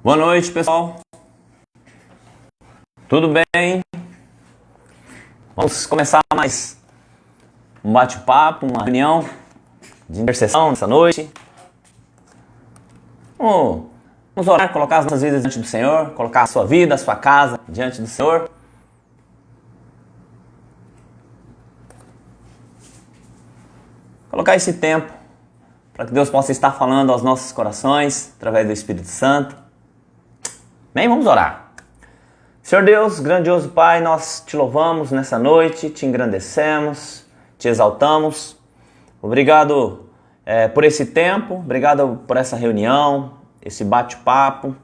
Boa noite, pessoal. Tudo bem? Vamos começar mais um bate-papo, uma reunião de intercessão nessa noite. Vamos orar, colocar as nossas vidas diante do Senhor, colocar a sua vida, a sua casa diante do Senhor. Colocar esse tempo para que Deus possa estar falando aos nossos corações através do Espírito Santo. Bem, vamos orar. Senhor Deus, grandioso Pai, nós te louvamos nessa noite, te engrandecemos, te exaltamos. Obrigado por esse tempo, obrigado por essa reunião, esse bate-papo.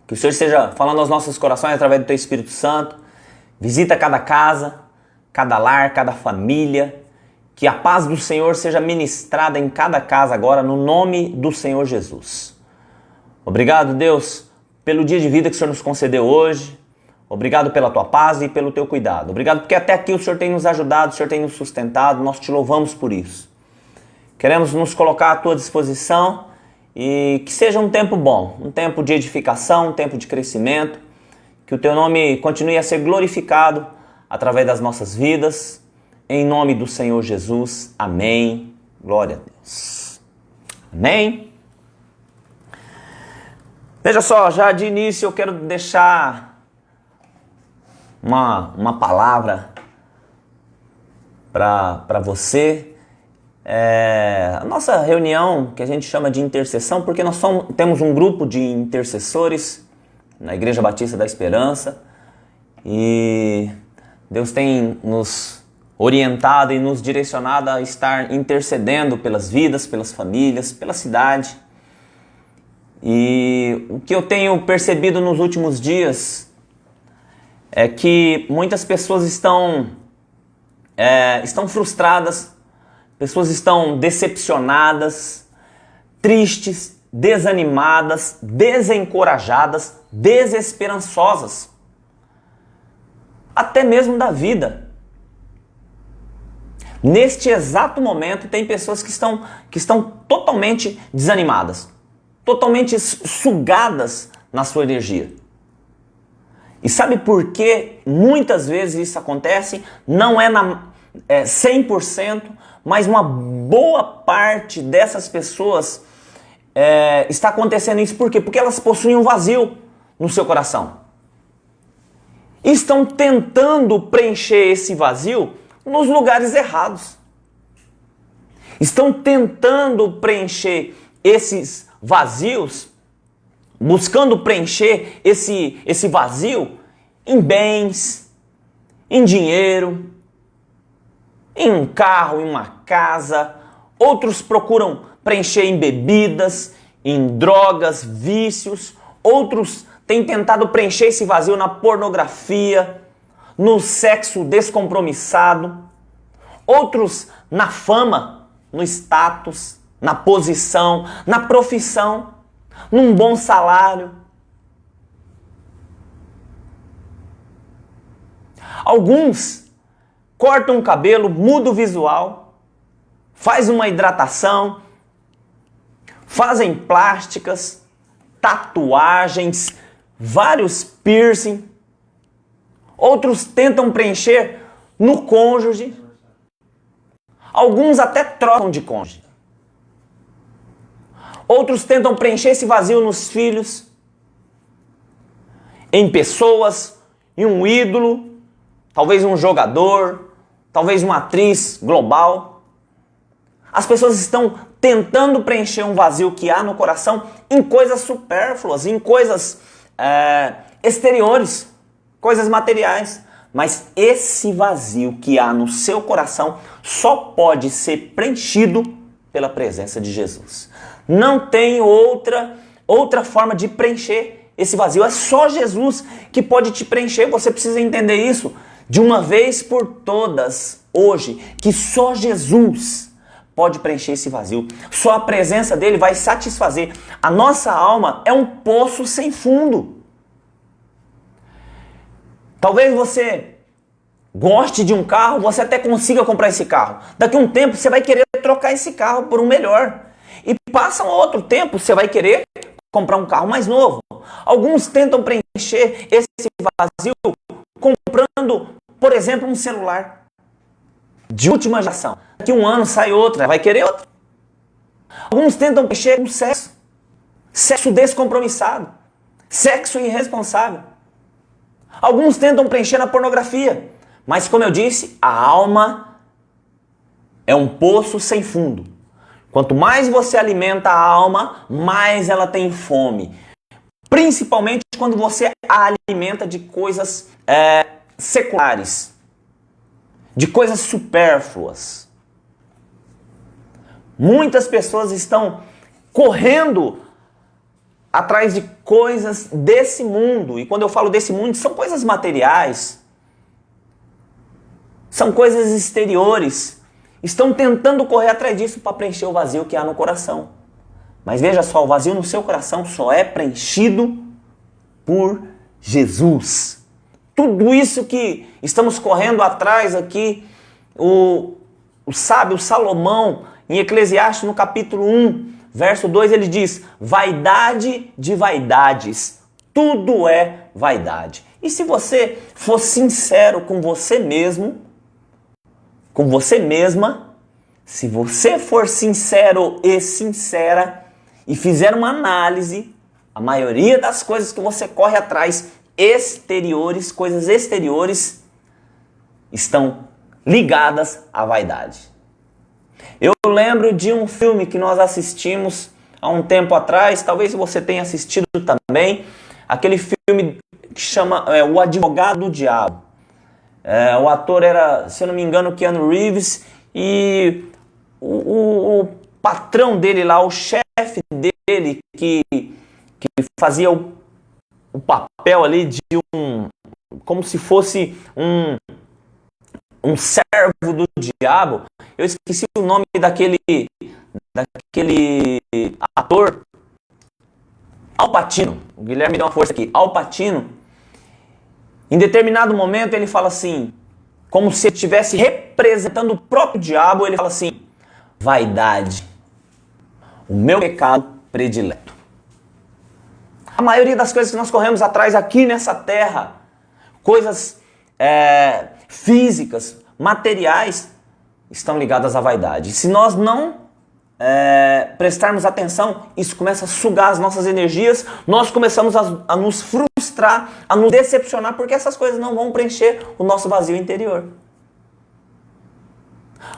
Que o Senhor esteja falando aos nossos corações através do teu Espírito Santo. Visita cada casa, cada lar, cada família. Que a paz do Senhor seja ministrada em cada casa agora, no nome do Senhor Jesus. Obrigado, Deus, pelo dia de vida que o Senhor nos concedeu hoje. Obrigado pela tua paz e pelo teu cuidado. Obrigado porque até aqui o Senhor tem nos ajudado, o Senhor tem nos sustentado. Nós te louvamos por isso. Queremos nos colocar à tua disposição e que seja um tempo bom, um tempo de edificação, um tempo de crescimento. Que o teu nome continue a ser glorificado através das nossas vidas. Em nome do Senhor Jesus. Amém. Glória a Deus. Amém. Veja só, já de início eu quero deixar uma palavra para você. A nossa reunião, que a gente chama de intercessão, porque nós temos um grupo de intercessores na Igreja Batista da Esperança. E Deus tem nos orientado e nos direcionado a estar intercedendo pelas vidas, pelas famílias, pela cidade. E o que eu tenho percebido nos últimos dias é que muitas pessoas estão frustradas, pessoas estão decepcionadas, tristes, desanimadas, desencorajadas, desesperançosas, até mesmo da vida. Neste exato momento tem pessoas que estão totalmente desanimadas, totalmente sugadas na sua energia. E sabe por que muitas vezes isso acontece? Não é 100%, mas uma boa parte dessas pessoas está acontecendo isso. Por quê? Porque elas possuem um vazio no seu coração. E estão tentando preencher esse vazio nos lugares errados. Estão tentando preencher esses vazios, buscando preencher esse vazio em bens, em dinheiro, em um carro, em uma casa. Outros procuram preencher em bebidas, em drogas, vícios. Outros têm tentado preencher esse vazio na pornografia, no sexo descompromissado, outros na fama, no status, na posição, na profissão, num bom salário. Alguns cortam o cabelo, mudam o visual, fazem uma hidratação, fazem plásticas, tatuagens, vários piercing. Outros tentam preencher no cônjuge. Alguns até trocam de cônjuge. Outros tentam preencher esse vazio nos filhos, em pessoas, em um ídolo, talvez um jogador, talvez uma atriz global. As pessoas estão tentando preencher um vazio que há no coração em coisas supérfluas, em coisas exteriores, coisas materiais. Mas esse vazio que há no seu coração só pode ser preenchido pela presença de Jesus. Não tem outra forma de preencher esse vazio. É só Jesus que pode te preencher. Você precisa entender isso de uma vez por todas hoje, que só Jesus pode preencher esse vazio. Só a presença dele vai satisfazer. A nossa alma é um poço sem fundo. Talvez você goste de um carro, você até consiga comprar esse carro. Daqui a um tempo você vai querer trocar esse carro por um melhor. E passa um outro tempo, você vai querer comprar um carro mais novo. Alguns tentam preencher esse vazio comprando, por exemplo, um celular de última geração. Daqui um ano sai outro, vai querer outro. Alguns tentam preencher com sexo. Sexo descompromissado. Sexo irresponsável. Alguns tentam preencher na pornografia. Mas como eu disse, a alma é um poço sem fundo. Quanto mais você alimenta a alma, mais ela tem fome. Principalmente quando você a alimenta de coisas seculares, de coisas supérfluas. Muitas pessoas estão correndo atrás de coisas desse mundo. E quando eu falo desse mundo, são coisas materiais. São coisas exteriores. Estão tentando correr atrás disso para preencher o vazio que há no coração. Mas veja só, o vazio no seu coração só é preenchido por Jesus. Tudo isso que estamos correndo atrás aqui, o sábio Salomão, em Eclesiastes, no capítulo 1, verso 2, ele diz: vaidade de vaidades, tudo é vaidade. E se você for sincero com você mesmo, com você mesma, se você for sincero e sincera e fizer uma análise, a maioria das coisas que você corre atrás, exteriores, coisas exteriores, estão ligadas à vaidade. Eu lembro de um filme que nós assistimos há um tempo atrás, talvez você tenha assistido também, aquele filme que chama O Advogado do Diabo. O ator era, se eu não me engano, Keanu Reeves, e o patrão dele lá, o chefe dele, que fazia o papel ali de como se fosse um servo do diabo. Eu esqueci o nome daquele ator, Al Pacino. O Guilherme deu uma força aqui. Al Pacino. Em determinado momento ele fala assim, como se ele estivesse representando o próprio diabo, ele fala assim: vaidade, o meu pecado predileto. A maioria das coisas que nós corremos atrás aqui nessa terra, coisas físicas, materiais, estão ligadas à vaidade. Se nós não prestarmos atenção, isso começa a sugar as nossas energias, nós começamos a nos frustrar, a nos decepcionar, porque essas coisas não vão preencher o nosso vazio interior.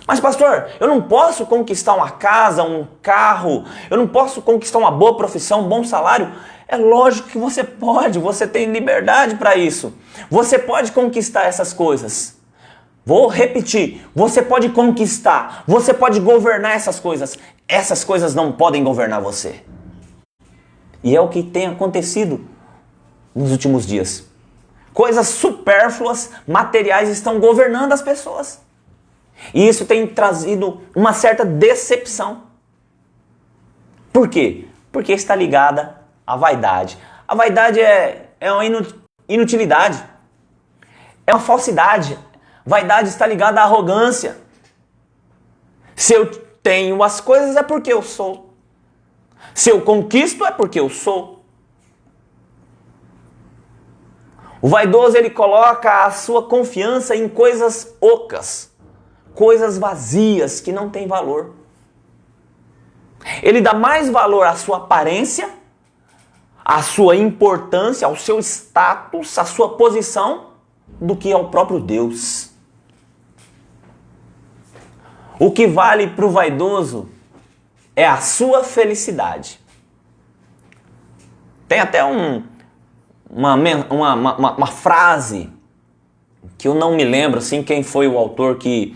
Mas pastor, eu não posso conquistar uma casa, um carro, eu não posso conquistar uma boa profissão, um bom salário. É lógico que você pode, você tem liberdade para isso. Você pode conquistar essas coisas. Vou repetir, você pode conquistar, você pode governar essas coisas. Essas coisas não podem governar você. E é o que tem acontecido nos últimos dias. Coisas supérfluas, materiais estão governando as pessoas. E isso tem trazido uma certa decepção. Por quê? Porque está ligada à vaidade. A vaidade é uma inutilidade. É uma falsidade. Vaidade está ligada à arrogância. Se eu tenho as coisas é porque eu sou. Se eu conquisto é porque eu sou. O vaidoso, ele coloca a sua confiança em coisas ocas, coisas vazias que não têm valor. Ele dá mais valor à sua aparência, à sua importância, ao seu status, à sua posição, do que ao próprio Deus. O que vale para o vaidoso é a sua felicidade. Tem até uma frase que eu não me lembro assim, quem foi o autor que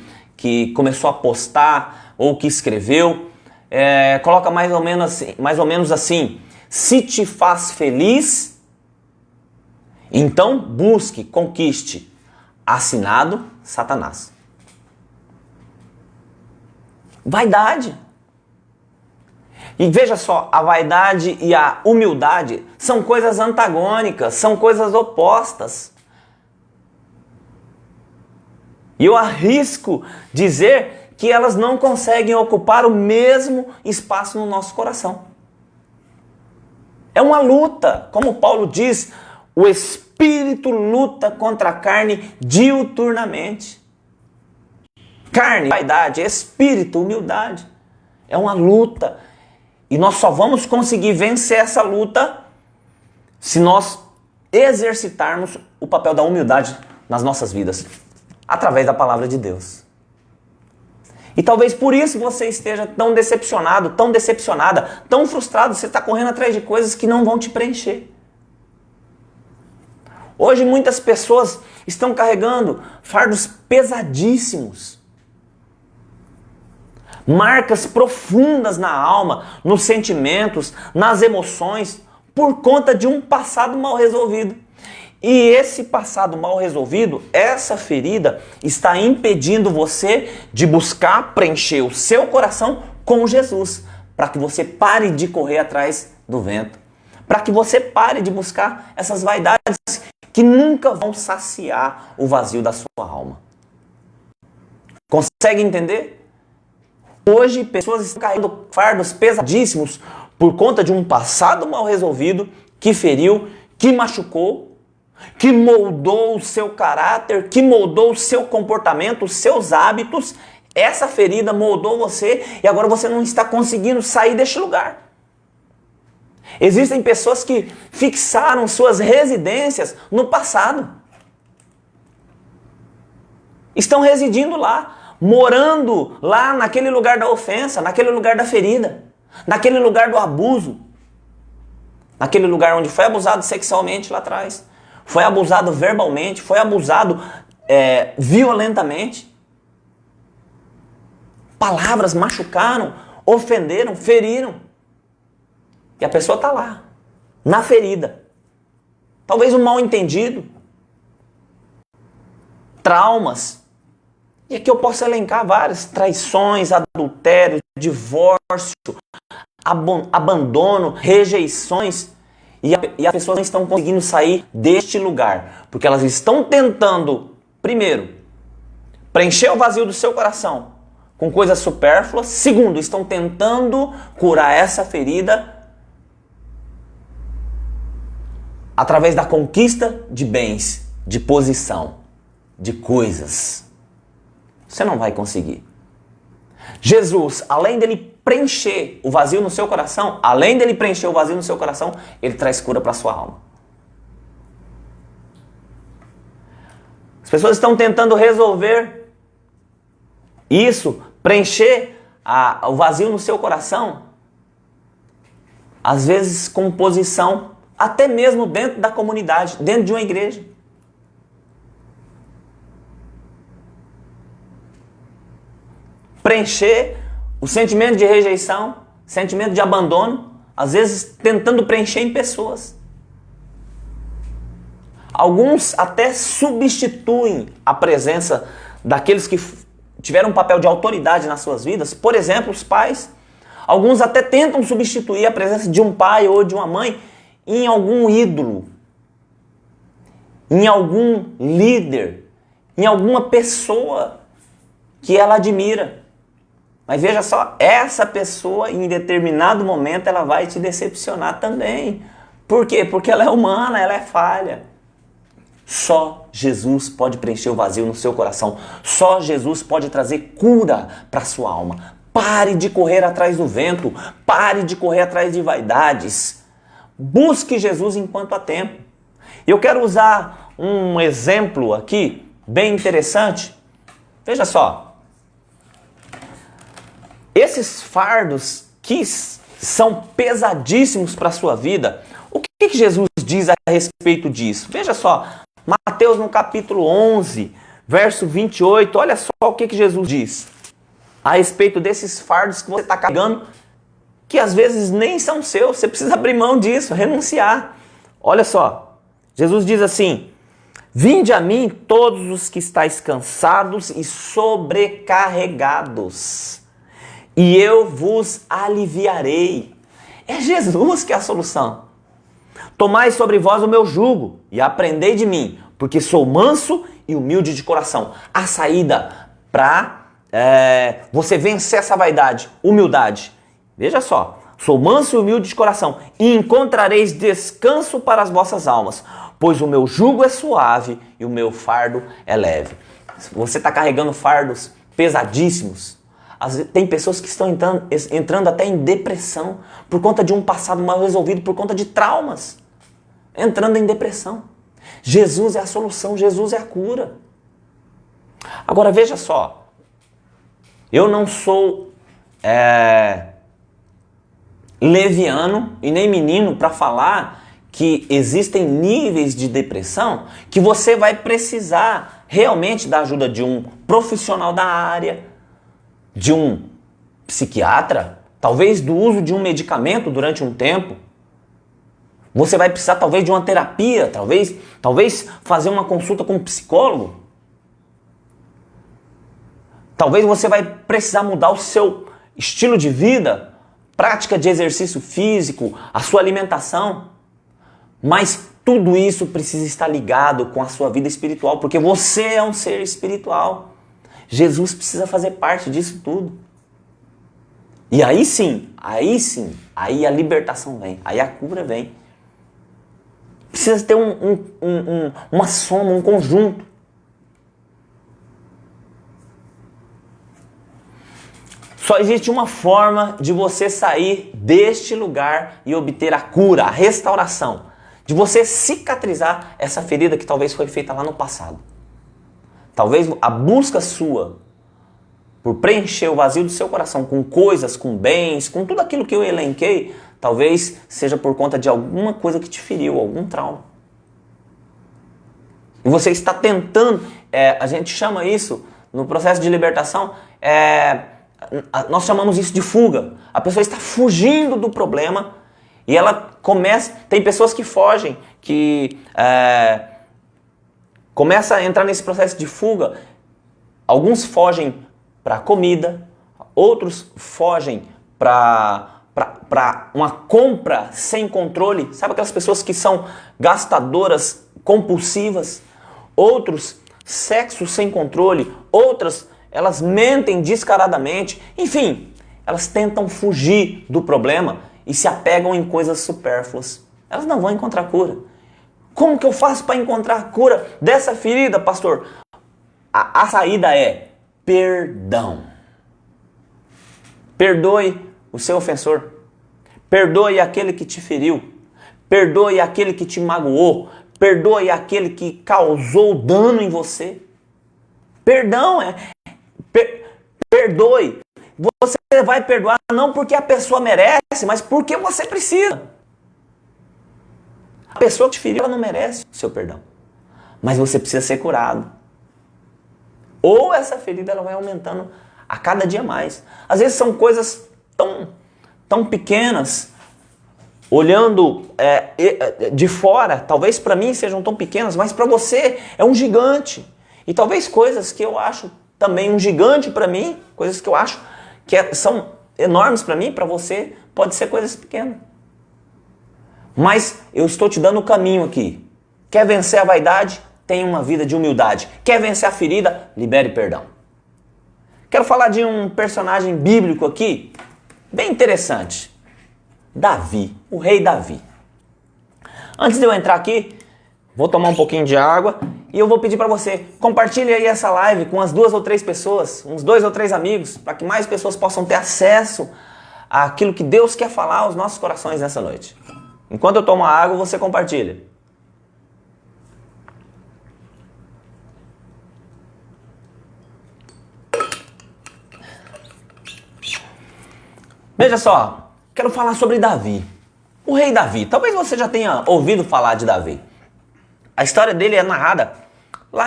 começou a postar ou que escreveu. Coloca mais ou menos assim: se te faz feliz, então busque, conquiste. Assinado Satanás. Vaidade. E veja só, a vaidade e a humildade são coisas antagônicas, são coisas opostas. E eu arrisco dizer que elas não conseguem ocupar o mesmo espaço no nosso coração. É uma luta. Como Paulo diz, o espírito luta contra a carne diuturnamente. Carne, vaidade, espírito, humildade. É uma luta. E nós só vamos conseguir vencer essa luta se nós exercitarmos o papel da humildade nas nossas vidas, através da palavra de Deus. E talvez por isso você esteja tão decepcionado, tão decepcionada, tão frustrado, você está correndo atrás de coisas que não vão te preencher. Hoje muitas pessoas estão carregando fardos pesadíssimos, marcas profundas na alma, nos sentimentos, nas emoções, por conta de um passado mal resolvido. E esse passado mal resolvido, essa ferida, está impedindo você de buscar preencher o seu coração com Jesus, para que você pare de correr atrás do vento, para que você pare de buscar essas vaidades que nunca vão saciar o vazio da sua alma. Consegue entender? Hoje, pessoas estão carregando fardos pesadíssimos por conta de um passado mal resolvido que feriu, que machucou, que moldou o seu caráter, que moldou o seu comportamento, os seus hábitos. Essa ferida moldou você e agora você não está conseguindo sair deste lugar. Existem pessoas que fixaram suas residências no passado. Estão residindo lá, morando lá naquele lugar da ofensa, naquele lugar da ferida, naquele lugar do abuso, naquele lugar onde foi abusado sexualmente lá atrás, foi abusado verbalmente, foi abusado violentamente. Palavras machucaram, ofenderam, feriram. E a pessoa está lá, na ferida. Talvez um mal entendido, traumas. E aqui eu posso elencar várias: traições, adultério, divórcio, abandono, rejeições. E as pessoas não estão conseguindo sair deste lugar, porque elas estão tentando, primeiro, preencher o vazio do seu coração com coisas supérfluas. Segundo, estão tentando curar essa ferida através da conquista de bens, de posição, de coisas. Você não vai conseguir. Jesus, além dele preencher o vazio no seu coração, ele traz cura para a sua alma. As pessoas estão tentando resolver isso, preencher o vazio no seu coração, às vezes com posição, até mesmo dentro da comunidade, dentro de uma igreja. Preencher o sentimento de rejeição, sentimento de abandono, às vezes tentando preencher em pessoas. Alguns até substituem a presença daqueles que tiveram um papel de autoridade nas suas vidas, por exemplo, os pais. Alguns até tentam substituir a presença de um pai ou de uma mãe em algum ídolo, em algum líder, em alguma pessoa que ela admira. Mas veja só, essa pessoa em determinado momento ela vai te decepcionar também. Por quê? Porque ela é humana, ela é falha. Só Jesus pode preencher o vazio no seu coração. Só Jesus pode trazer cura para a sua alma. Pare de correr atrás do vento. Pare de correr atrás de vaidades. Busque Jesus enquanto há tempo. Eu quero usar um exemplo aqui bem interessante. Veja só. Esses fardos que são pesadíssimos para a sua vida, o que Jesus diz a respeito disso? Veja só, Mateus no capítulo 11, verso 28, olha só o que Jesus diz a respeito desses fardos que você está carregando, que às vezes nem são seus, você precisa abrir mão disso, renunciar. Olha só, Jesus diz assim: vinde a mim todos os que estáis cansados e sobrecarregados, e eu vos aliviarei. É Jesus que é a solução. Tomai sobre vós o meu jugo e aprendei de mim, porque sou manso e humilde de coração. A saída para você vencer essa vaidade, humildade. Veja só, Sou manso e humilde de coração, e encontrareis descanso para as vossas almas, pois o meu jugo é suave e o meu fardo é leve. Você está carregando fardos pesadíssimos. Tem pessoas que estão entrando até em depressão por conta de um passado mal resolvido, por conta de traumas. Entrando em depressão. Jesus é a solução, Jesus é a cura. Agora veja só, eu não sou leviano e nem menino para falar que existem níveis de depressão que você vai precisar realmente da ajuda de um profissional da área, de um psiquiatra, talvez do uso de um medicamento durante um tempo. Você vai precisar talvez de uma terapia, talvez fazer uma consulta com um psicólogo. Talvez você vai precisar mudar o seu estilo de vida, prática de exercício físico, a sua alimentação. Mas tudo isso precisa estar ligado com a sua vida espiritual, porque você é um ser espiritual. Jesus precisa fazer parte disso tudo. E aí sim, aí a libertação vem, aí a cura vem. Precisa ter uma soma, um conjunto. Só existe uma forma de você sair deste lugar e obter a cura, a restauração. De você cicatrizar essa ferida que talvez foi feita lá no passado. Talvez a busca sua por preencher o vazio do seu coração com coisas, com bens, com tudo aquilo que eu elenquei, talvez seja por conta de alguma coisa que te feriu, algum trauma. E você está tentando, a gente chama isso, no processo de libertação, nós chamamos isso de fuga. A pessoa está fugindo do problema e ela começa... Tem pessoas que fogem, que começa a entrar nesse processo de fuga. Alguns fogem para comida, outros fogem para uma compra sem controle. Sabe aquelas pessoas que são gastadoras compulsivas? Outros, sexo sem controle. Outras, elas mentem descaradamente. Enfim, elas tentam fugir do problema e se apegam em coisas supérfluas. Elas não vão encontrar cura. Como que eu faço para encontrar a cura dessa ferida, pastor? A saída é perdão. Perdoe o seu ofensor. Perdoe aquele que te feriu. Perdoe aquele que te magoou. Perdoe aquele que causou dano em você. Perdão perdoe. Você vai perdoar não porque a pessoa merece, mas porque você precisa. A pessoa que te feriu, ela não merece o seu perdão. Mas você precisa ser curado. Ou essa ferida ela vai aumentando a cada dia mais. Às vezes são coisas tão pequenas, olhando de fora, talvez para mim sejam tão pequenas, mas para você é um gigante. E talvez coisas que eu acho também um gigante para mim, coisas que eu acho que são enormes para mim, para você pode ser coisas pequenas. Mas eu estou te dando o caminho aqui. Quer vencer a vaidade? Tenha uma vida de humildade. Quer vencer a ferida? Libere perdão. Quero falar de um personagem bíblico aqui, bem interessante. Davi, o rei Davi. Antes de eu entrar aqui, vou tomar um pouquinho de água e eu vou pedir para você, compartilhe aí essa live com as 2 ou 3 pessoas, uns 2 ou 3 amigos, para que mais pessoas possam ter acesso àquilo que Deus quer falar aos nossos corações nessa noite. Enquanto eu tomo a água, você compartilha. Veja só, quero falar sobre Davi. O rei Davi. Talvez você já tenha ouvido falar de Davi. A história dele é narrada lá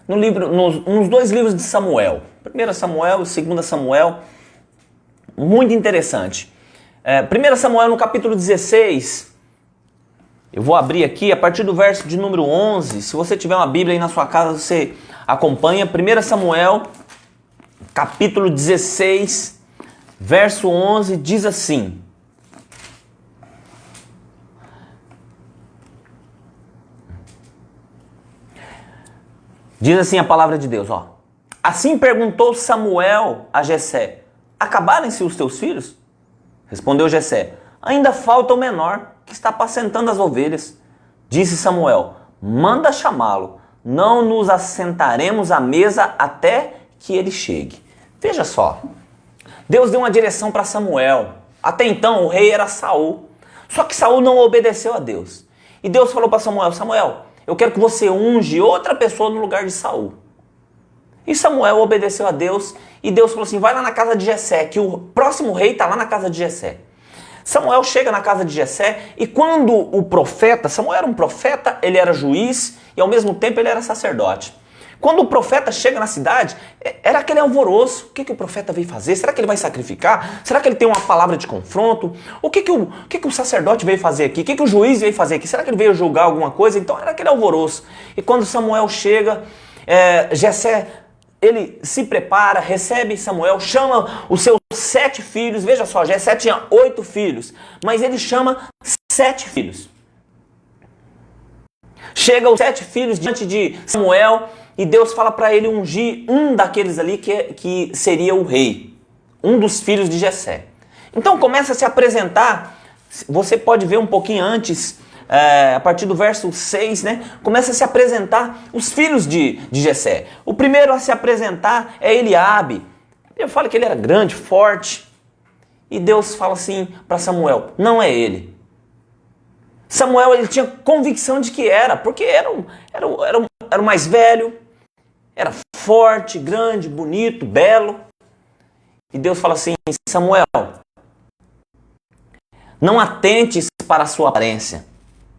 nos 2 livros de Samuel. 1 Samuel e 2 Samuel. Muito interessante. 1 Samuel no capítulo 16. Eu vou abrir aqui a partir do verso de número 11. Se você tiver uma Bíblia aí na sua casa, você acompanha. 1 Samuel, capítulo 16, verso 11, diz assim. Diz assim a palavra de Deus, ó. Assim perguntou Samuel a Jessé: acabaram-se os teus filhos? Respondeu Jessé: ainda falta o menor, que está apacentando as ovelhas. Disse Samuel: manda chamá-lo, não nos assentaremos à mesa até que ele chegue. Veja só, Deus deu uma direção para Samuel. Até então o rei era Saul. Só que Saul não obedeceu a Deus. E Deus falou para Samuel: Samuel, eu quero que você unge outra pessoa no lugar de Saul. E Samuel obedeceu a Deus. E Deus falou assim: vai lá na casa de Jessé, que o próximo rei está lá na casa de Jessé. Samuel chega na casa de Jessé, e quando o profeta, Samuel era um profeta, ele era juiz e ao mesmo tempo ele era sacerdote. Quando o profeta chega na cidade, era aquele alvoroço. O que o profeta veio fazer? Será que ele vai sacrificar? Será que ele tem uma palavra de confronto? O que o sacerdote veio fazer aqui? O que o juiz veio fazer aqui? Será que ele veio julgar alguma coisa? Então era aquele alvoroço. E quando Samuel chega, Jessé, ele se prepara, recebe Samuel, chama os seus 7 filhos. Veja só, Jessé tinha 8 filhos, mas ele chama 7 filhos. Chega os 7 filhos diante de Samuel e Deus fala para ele ungir um daqueles ali que seria o rei, um dos filhos de Jessé. Então começa a se apresentar, você pode ver um pouquinho antes, a partir do verso 6, né? Começa a se apresentar os filhos de Jessé. O primeiro a se apresentar é Eliabe. Eu falo que ele era grande, forte. E Deus fala assim para Samuel: não é ele. Samuel, ele tinha convicção de que era, porque era o mais velho, era forte, grande, bonito, belo. E Deus fala assim: Samuel, não atentes para a sua aparência,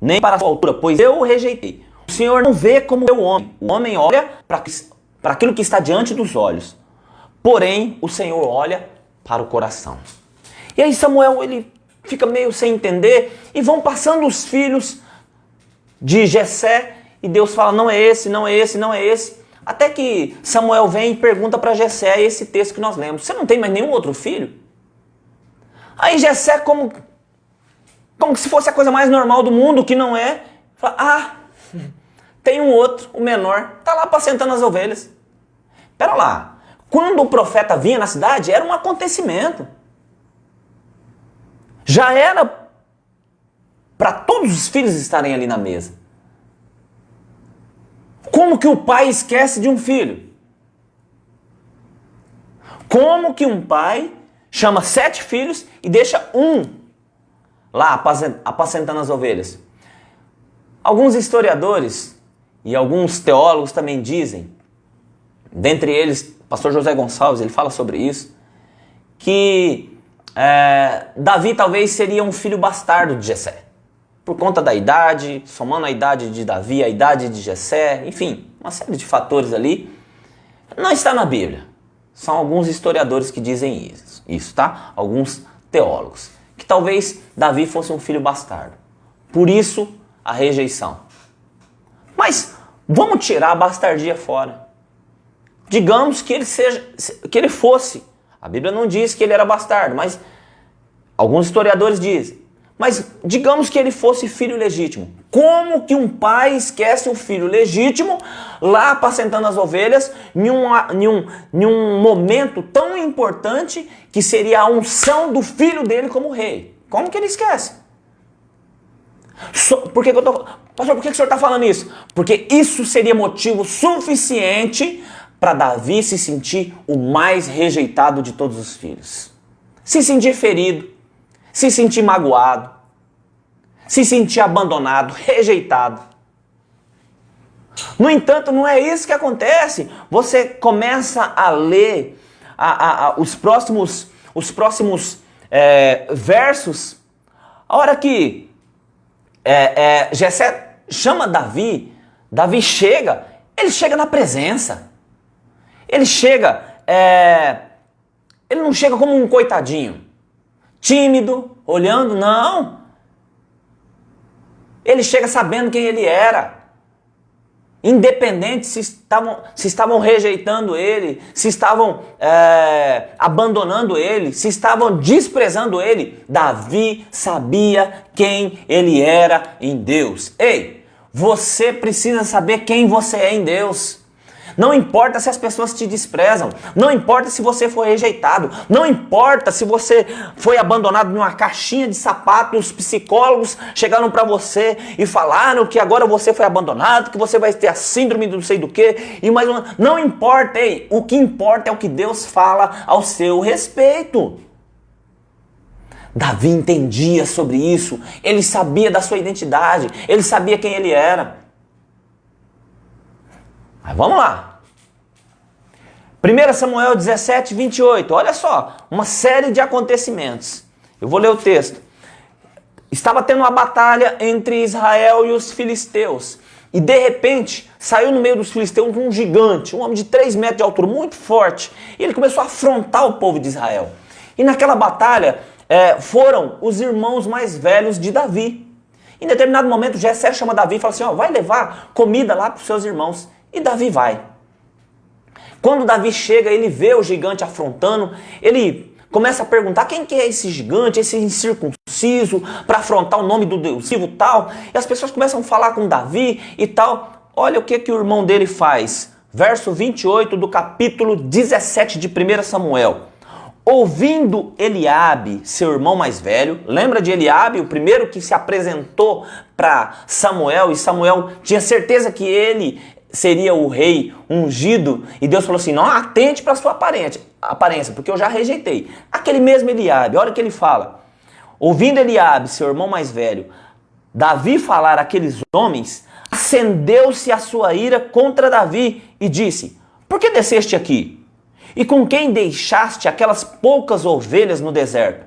nem para a sua altura, pois eu o rejeitei. O Senhor não vê como o homem. O homem olha para aquilo que está diante dos olhos. Porém, o Senhor olha para o coração. E aí Samuel, ele fica meio sem entender, e vão passando os filhos de Jessé, e Deus fala: não é esse, não é esse, não é esse. Até que Samuel vem e pergunta para Jessé esse texto que nós lemos: você não tem mais nenhum outro filho? Aí Jessé, como se fosse a coisa mais normal do mundo, que não é, fala: tem um outro, o menor, está lá apacentando as ovelhas. Pera lá, quando o profeta vinha na cidade, era um acontecimento. Já era para todos os filhos estarem ali na mesa. Como que o pai esquece de um filho? Como que um pai chama 7 filhos e deixa um lá apacentando as ovelhas? Alguns historiadores e alguns teólogos também dizem, dentre eles, o pastor José Gonçalves, ele fala sobre isso, que Davi talvez seria um filho bastardo de Jessé. Por conta da idade, somando a idade de Davi, a idade de Jessé, enfim, uma série de fatores ali. Não está na Bíblia. São alguns historiadores que dizem isso, tá? Alguns teólogos. Que talvez Davi fosse um filho bastardo. Por isso, a rejeição. Mas vamos tirar a bastardia fora. Digamos que ele fosse. A Bíblia não diz que ele era bastardo, mas alguns historiadores dizem. Mas digamos que ele fosse filho legítimo. Como que um pai esquece o filho legítimo lá apacentando as ovelhas em um momento tão importante que seria a unção do filho dele como rei? Como que ele esquece? Pastor, por que o senhor está falando isso? Porque isso seria motivo suficiente para Davi se sentir o mais rejeitado de todos os filhos. Se sentir ferido, se sentir magoado, se sentir abandonado, rejeitado. No entanto, não é isso que acontece. Você começa a ler os próximos versos. A hora que Jessé chama Davi, Davi chega, ele chega na presença. Ele chega, ele não chega como um coitadinho, tímido, olhando, não. Ele chega sabendo quem ele era. Independente se estavam rejeitando ele, se estavam abandonando ele, se estavam desprezando ele, Davi sabia quem ele era em Deus. Ei, você precisa saber quem você é em Deus. Não importa se as pessoas te desprezam, não importa se você foi rejeitado, não importa se você foi abandonado em uma caixinha de sapato, os psicólogos chegaram para você e falaram que agora você foi abandonado, que você vai ter a síndrome do não sei do que, e mais uma... Não importa, ei, o que importa é o que Deus fala ao seu respeito. Davi entendia sobre isso, ele sabia da sua identidade, ele sabia quem ele era. Mas vamos lá. 1 Samuel 17, 28. Olha só, uma série de acontecimentos. Eu vou ler o texto. Estava tendo uma batalha entre Israel e os filisteus. E de repente, saiu no meio dos filisteus um gigante, um homem de 3 metros de altura, muito forte. E ele começou a afrontar o povo de Israel. E naquela batalha foram os irmãos mais velhos de Davi. Em determinado momento, Jessé chama Davi e fala assim, ó, vai levar comida lá para os seus irmãos. E Davi vai. Quando Davi chega, ele vê o gigante afrontando, ele começa a perguntar quem que é esse gigante, esse incircunciso, para afrontar o nome do Deus vivo tal. E as pessoas começam a falar com Davi e tal. Olha o que o irmão dele faz. Verso 28 do capítulo 17 de 1 Samuel. Ouvindo Eliabe, seu irmão mais velho, lembra de Eliabe, o primeiro que se apresentou para Samuel, e Samuel tinha certeza que ele seria o rei ungido, e Deus falou assim, não atente para a sua aparência, porque eu já rejeitei. Aquele mesmo Eliabe, olha o que ele fala. Ouvindo Eliabe, seu irmão mais velho, Davi falar àqueles homens, acendeu-se a sua ira contra Davi e disse, por que desceste aqui? E com quem deixaste aquelas poucas ovelhas no deserto?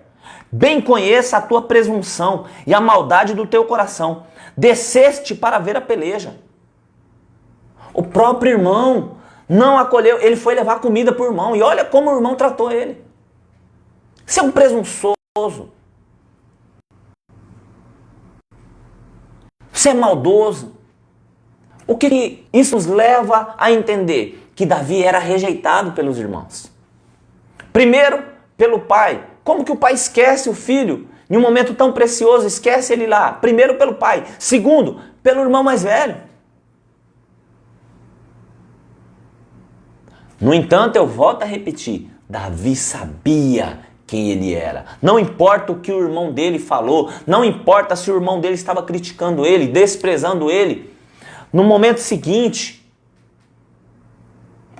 Bem conheça a tua presunção e a maldade do teu coração. Desceste para ver a peleja. O próprio irmão não acolheu, ele foi levar comida para o irmão. E olha como o irmão tratou ele. Você é um presunçoso. Você é maldoso. O que isso nos leva a entender? Que Davi era rejeitado pelos irmãos. Primeiro, pelo pai. Como que o pai esquece o filho em um momento tão precioso? Esquece ele lá. Primeiro, pelo pai. Segundo, pelo irmão mais velho. No entanto, eu volto a repetir, Davi sabia quem ele era. Não importa o que o irmão dele falou, não importa se o irmão dele estava criticando ele, desprezando ele. No momento seguinte,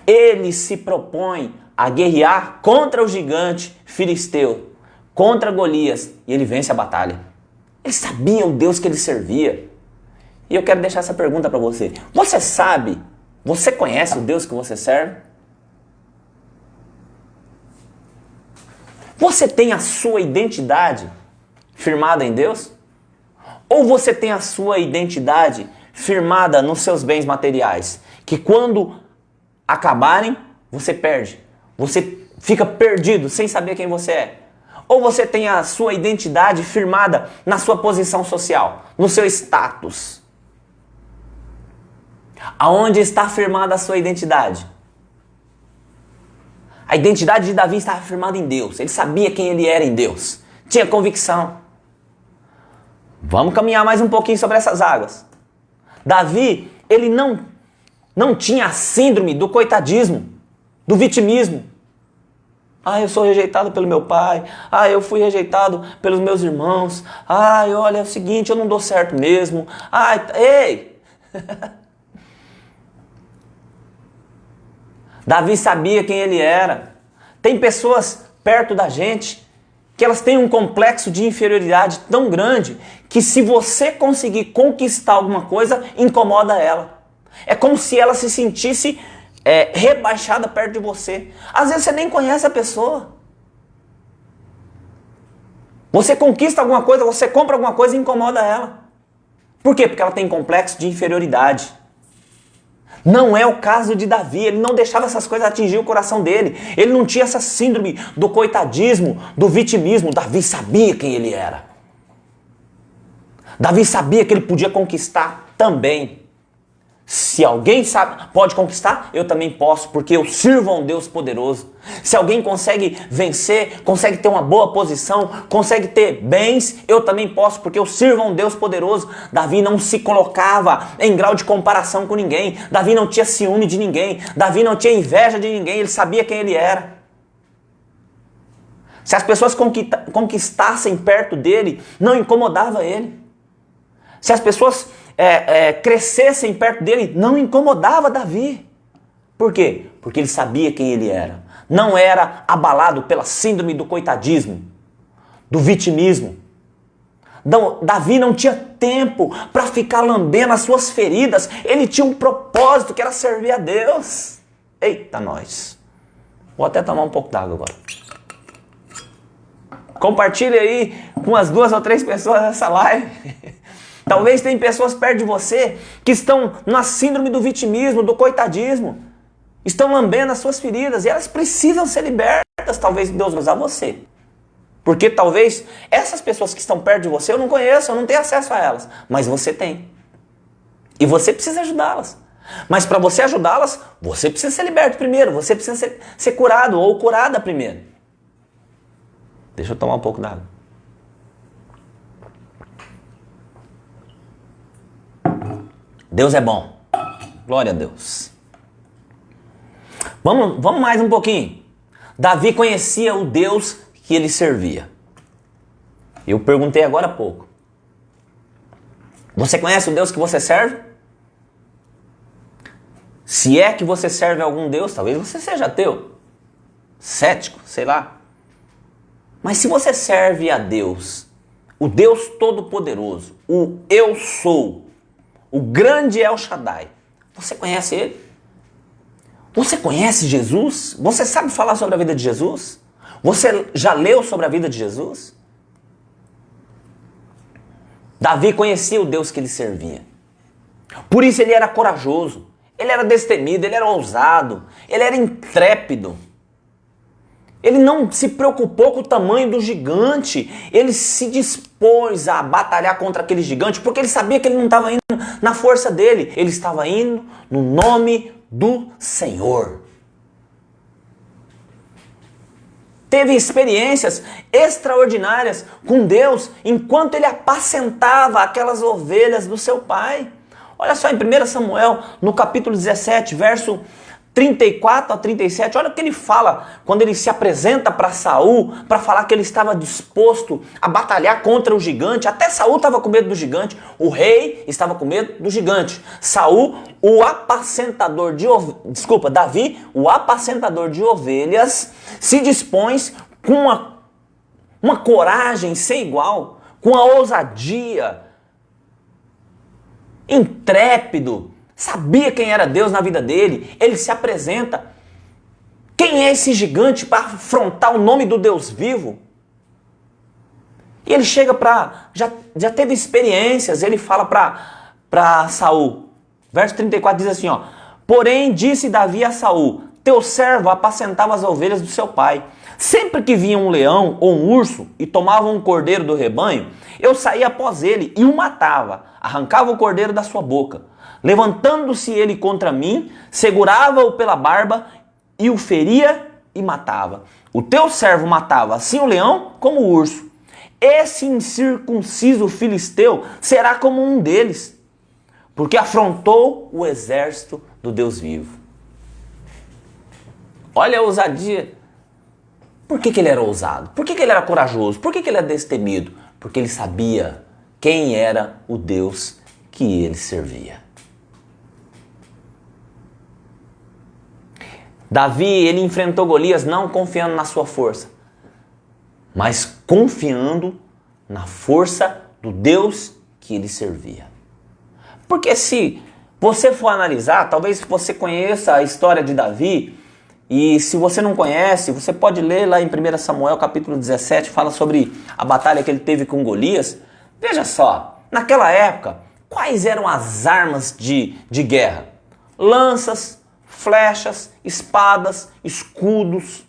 ele se propõe a guerrear contra o gigante filisteu, contra Golias, e ele vence a batalha. Ele sabia o Deus que ele servia. E eu quero deixar essa pergunta para você. Você sabe, você conhece o Deus que você serve? Você tem a sua identidade firmada em Deus? Ou você tem a sua identidade firmada nos seus bens materiais? Que quando acabarem, você perde. Você fica perdido sem saber quem você é. Ou você tem a sua identidade firmada na sua posição social, no seu status. Aonde está firmada a sua identidade? A identidade de Davi estava firmada em Deus. Ele sabia quem ele era em Deus. Tinha convicção. Vamos caminhar mais um pouquinho sobre essas águas. Davi, ele não tinha a síndrome do coitadismo, do vitimismo. Ah, eu sou rejeitado pelo meu pai. Ah, eu fui rejeitado pelos meus irmãos. Ah, olha, é o seguinte, eu não dou certo mesmo. Ah, ei! Davi sabia quem ele era. Tem pessoas perto da gente que elas têm um complexo de inferioridade tão grande que se você conseguir conquistar alguma coisa, incomoda ela. É como se ela se sentisse rebaixada perto de você. Às vezes você nem conhece a pessoa. Você conquista alguma coisa, você compra alguma coisa e incomoda ela. Por quê? Porque ela tem complexo de inferioridade. Não é o caso de Davi, ele não deixava essas coisas atingir o coração dele. Ele não tinha essa síndrome do coitadismo, do vitimismo. Davi sabia quem ele era. Davi sabia que ele podia conquistar também. Se alguém sabe, pode conquistar, eu também posso, porque eu sirvo a um Deus poderoso. Se alguém consegue vencer, consegue ter uma boa posição, consegue ter bens, eu também posso, porque eu sirvo a um Deus poderoso. Davi não se colocava em grau de comparação com ninguém. Davi não tinha ciúme de ninguém. Davi não tinha inveja de ninguém. Ele sabia quem ele era. Se as pessoas conquistassem perto dele, não incomodava ele. Se as pessoas crescessem perto dele, não incomodava Davi. Por quê? Porque ele sabia quem ele era. Não era abalado pela síndrome do coitadismo, do vitimismo. Não, Davi não tinha tempo para ficar lambendo as suas feridas. Ele tinha um propósito, que era servir a Deus. Eita, nós. Vou até tomar um pouco d'água agora. Compartilhe aí com as 2 ou 3 pessoas essa live. Talvez tem pessoas perto de você que estão na síndrome do vitimismo, do coitadismo. Estão lambendo as suas feridas e elas precisam ser libertas. Talvez Deus vai usar você. Porque talvez essas pessoas que estão perto de você eu não conheço, eu não tenho acesso a elas. Mas você tem. E você precisa ajudá-las. Mas para você ajudá-las, você precisa ser liberto primeiro. Você precisa ser curado ou curada primeiro. Deixa eu tomar um pouco d'água. Deus é bom. Glória a Deus. Vamos mais um pouquinho. Davi conhecia o Deus que ele servia. Eu perguntei agora há pouco. Você conhece o Deus que você serve? Se é que você serve a algum Deus, talvez você seja ateu, cético, sei lá. Mas se você serve a Deus, o Deus Todo-Poderoso, o Eu Sou, o grande El Shaddai, você conhece Ele? Você conhece Jesus? Você sabe falar sobre a vida de Jesus? Você já leu sobre a vida de Jesus? Davi conhecia o Deus que ele servia. Por isso ele era corajoso, ele era destemido, ele era ousado, ele era intrépido. Ele não se preocupou com o tamanho do gigante. Ele se dispôs a batalhar contra aquele gigante porque ele sabia que ele não estava indo na força dele. Ele estava indo no nome do Senhor. Teve experiências extraordinárias com Deus enquanto ele apacentava aquelas ovelhas do seu pai. Olha só em 1 Samuel, no capítulo 17, verso 34 a 37, olha o que ele fala quando ele se apresenta para Saul, para falar que ele estava disposto a batalhar contra o gigante. Até Saul estava com medo do gigante, o rei estava com medo do gigante. Davi, o apacentador de ovelhas, se dispõe com uma coragem sem igual, com a ousadia, intrépido, sabia quem era Deus na vida dele. Ele se apresenta. Quem é esse gigante para afrontar o nome do Deus vivo? E ele chega para... Já teve experiências. Ele fala para Saul. Verso 34 diz assim, ó. Porém disse Davi a Saul, teu servo apacentava as ovelhas do seu pai. Sempre que vinha um leão ou um urso e tomava um cordeiro do rebanho, eu saía após ele e o matava. Arrancava o cordeiro da sua boca. Levantando-se ele contra mim, segurava-o pela barba e o feria e matava. O teu servo matava assim o leão como o urso. Esse incircunciso filisteu será como um deles, porque afrontou o exército do Deus vivo. Olha a ousadia. Por que ele era ousado? Por que ele era corajoso? Por que ele era destemido? Porque ele sabia quem era o Deus que ele servia. Davi, ele enfrentou Golias não confiando na sua força, mas confiando na força do Deus que ele servia. Porque se você for analisar, talvez você conheça a história de Davi, e se você não conhece, você pode ler lá em 1 Samuel capítulo 17, fala sobre a batalha que ele teve com Golias. Veja só, naquela época, quais eram as armas de guerra? Lanças, flechas, espadas, escudos.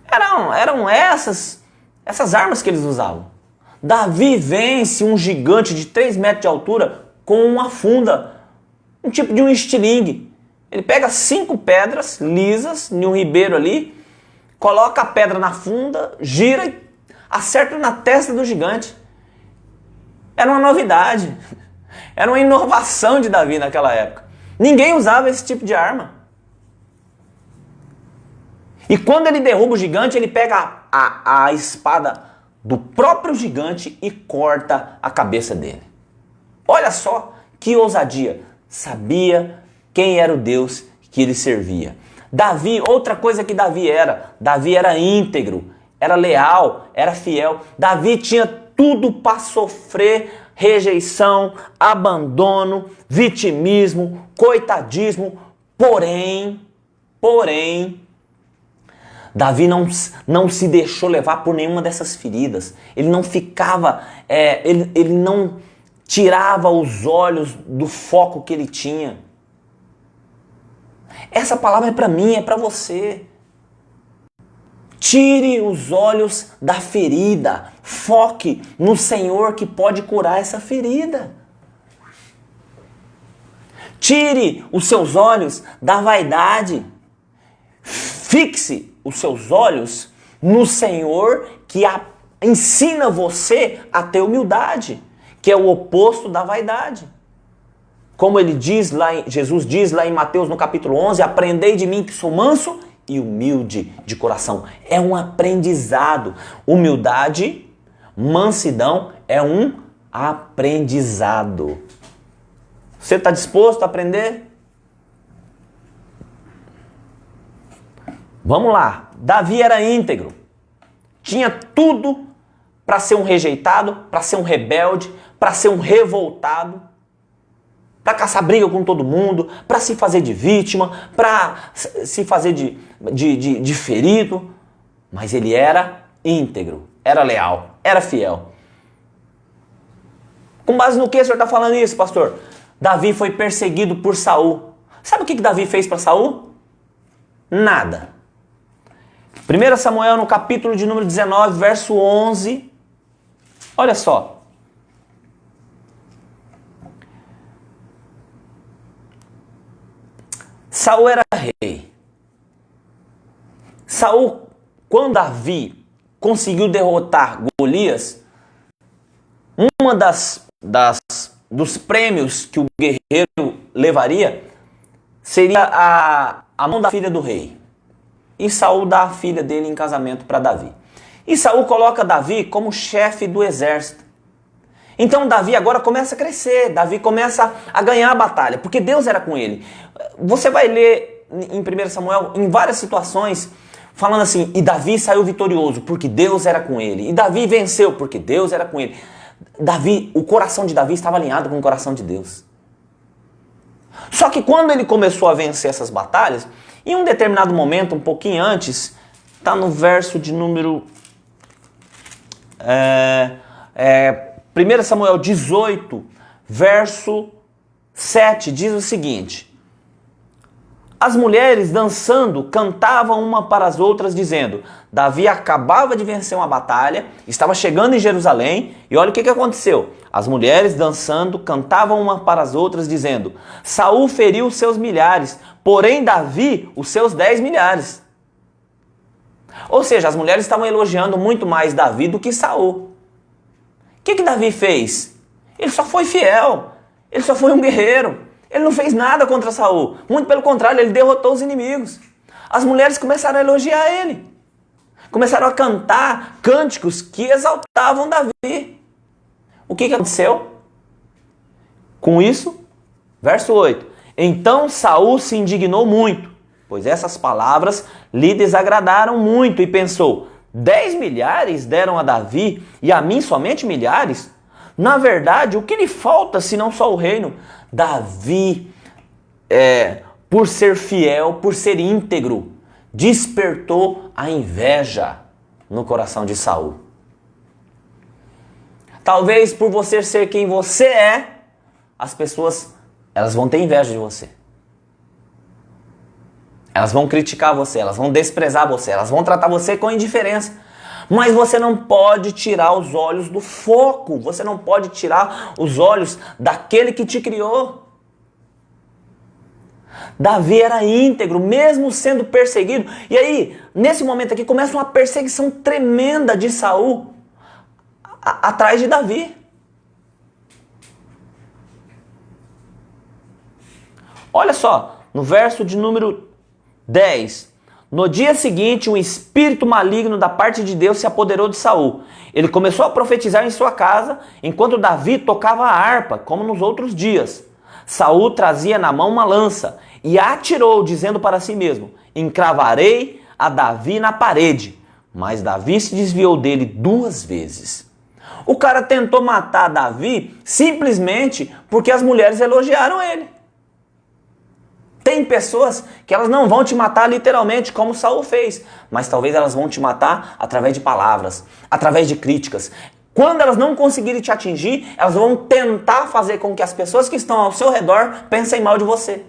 Eram essas armas que eles usavam. Davi vence um gigante de 3 metros de altura com uma funda um tipo de um estilingue. Ele pega 5 pedras lisas em um ribeiro ali, coloca a pedra na funda, gira e acerta na testa do gigante. Era uma novidade, era uma inovação de Davi naquela época. Ninguém usava esse tipo de arma. E quando ele derruba o gigante, ele pega a espada do próprio gigante e corta a cabeça dele. Olha só que ousadia. Sabia quem era o Deus que ele servia. Davi, outra coisa que Davi era íntegro, era leal, era fiel. Davi tinha tudo para sofrer rejeição, abandono, vitimismo, coitadismo. Porém, Davi não se deixou levar por nenhuma dessas feridas. Ele não ficava, ele não tirava os olhos do foco que ele tinha. Essa palavra é para mim, é para você. Tire os olhos da ferida. Foque no Senhor que pode curar essa ferida. Tire os seus olhos da vaidade. Fixe os seus olhos no Senhor que ensina você a ter humildade, que é o oposto da vaidade. Como ele diz Jesus diz lá em Mateus no capítulo 11, aprendei de mim que sou manso e humilde de coração. É um aprendizado. Humildade, mansidão é um aprendizado. Você está disposto a aprender? Vamos lá. Davi era íntegro. Tinha tudo para ser um rejeitado, para ser um rebelde, para ser um revoltado, para caçar briga com todo mundo, para se fazer de vítima, para se fazer de ferido. Mas ele era íntegro, era leal, era fiel. Com base no que o senhor está falando isso, pastor? Davi foi perseguido por Saul. Sabe o que Davi fez para Saul? Nada. 1 Samuel no capítulo de número 19, verso 11. Olha só. Saul era rei. Saul, quando Davi conseguiu derrotar Golias, uma dos prêmios que o guerreiro levaria seria a mão da filha do rei. E Saul dá a filha dele em casamento para Davi. E Saul coloca Davi como chefe do exército. Então Davi agora começa a crescer, Davi começa a ganhar a batalha, porque Deus era com ele. Você vai ler em 1 Samuel, em várias situações, falando assim, e Davi saiu vitorioso, porque Deus era com ele. E Davi venceu, porque Deus era com ele. O coração de Davi estava alinhado com o coração de Deus. Só que quando ele começou a vencer essas batalhas, em um determinado momento, um pouquinho antes, está no verso de número 1 Samuel 18, verso 7, diz o seguinte: as mulheres dançando cantavam uma para as outras dizendo, Davi acabava de vencer uma batalha, estava chegando em Jerusalém, e olha o que aconteceu. As mulheres dançando cantavam uma para as outras dizendo, Saul feriu os seus milhares, porém Davi os seus 10 milhares. Ou seja, as mulheres estavam elogiando muito mais Davi do que Saul. O que Davi fez? Ele só foi fiel, ele só foi um guerreiro. Ele não fez nada contra Saul. Muito pelo contrário, ele derrotou os inimigos. As mulheres começaram a elogiar ele. Começaram a cantar cânticos que exaltavam Davi. O que aconteceu? Com isso, verso 8. Então Saul se indignou muito, pois essas palavras lhe desagradaram muito e pensou, 10 milhares deram a Davi e a mim somente milhares? Na verdade, o que lhe falta senão só o reino? Davi, por ser fiel, por ser íntegro, despertou a inveja no coração de Saul. Talvez por você ser quem você é, as pessoas elas vão ter inveja de você. Elas vão criticar você, elas vão desprezar você, elas vão tratar você com indiferença. Mas você não pode tirar os olhos do foco, você não pode tirar os olhos daquele que te criou. Davi era íntegro, mesmo sendo perseguido. E aí, nesse momento aqui, começa uma perseguição tremenda de Saul atrás de Davi. Olha só, no verso de número 10. No dia seguinte, um espírito maligno da parte de Deus se apoderou de Saul. Ele começou a profetizar em sua casa, enquanto Davi tocava a harpa, como nos outros dias. Saul trazia na mão uma lança e a atirou, dizendo para si mesmo: encravarei a Davi na parede. Mas Davi se desviou dele 2 vezes. O cara tentou matar Davi simplesmente porque as mulheres elogiaram ele. Tem pessoas que elas não vão te matar literalmente, como Saul fez, mas talvez elas vão te matar através de palavras, através de críticas. Quando elas não conseguirem te atingir, elas vão tentar fazer com que as pessoas que estão ao seu redor pensem mal de você.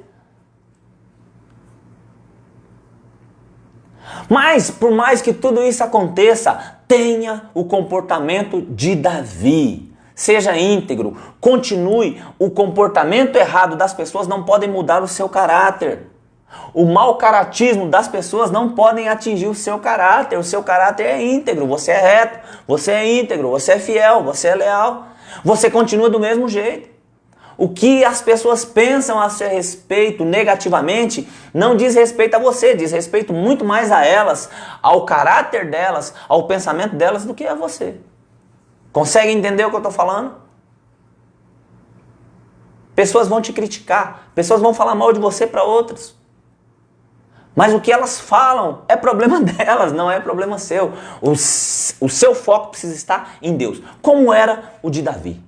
Mas, por mais que tudo isso aconteça, tenha o comportamento de Davi. Seja íntegro, continue. O comportamento errado das pessoas não podem mudar o seu caráter. O mau caratismo das pessoas não podem atingir o seu caráter. O seu caráter é íntegro, você é reto, você é íntegro, você é fiel, você é leal. Você continua do mesmo jeito. O que as pessoas pensam a seu respeito negativamente não diz respeito a você, diz respeito muito mais a elas, ao caráter delas, ao pensamento delas do que a você. Consegue entender o que eu estou falando? Pessoas vão te criticar, pessoas vão falar mal de você para outras. Mas o que elas falam é problema delas, não é problema seu. O seu foco precisa estar em Deus, como era o de Davi.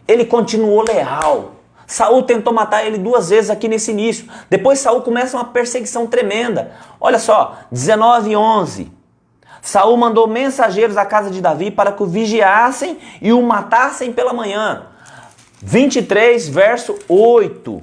Ele continuou leal. Saul tentou matar ele 2 vezes aqui nesse início. Depois Saul começa uma perseguição tremenda. Olha só, 19:11. Saul mandou mensageiros à casa de Davi para que o vigiassem e o matassem pela manhã. 23, verso 8.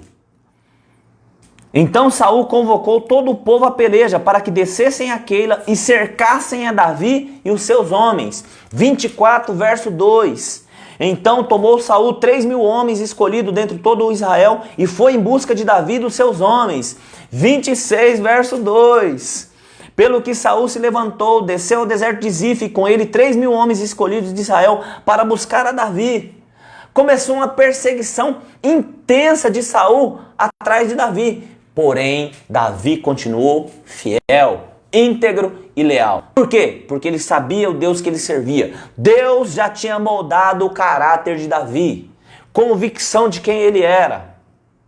Então Saul convocou todo o povo à peleja para que descessem a Keila e cercassem a Davi e os seus homens. 24, verso 2. Então tomou Saul 3.000 homens escolhidos dentre todo o Israel e foi em busca de Davi e dos seus homens. 26, verso 2. Pelo que Saul se levantou, desceu ao deserto de Zif, e com ele 3.000 homens escolhidos de Israel para buscar a Davi. Começou uma perseguição intensa de Saul atrás de Davi. Porém, Davi continuou fiel, íntegro e leal. Por quê? Porque ele sabia o Deus que ele servia. Deus já tinha moldado o caráter de Davi, convicção de quem ele era.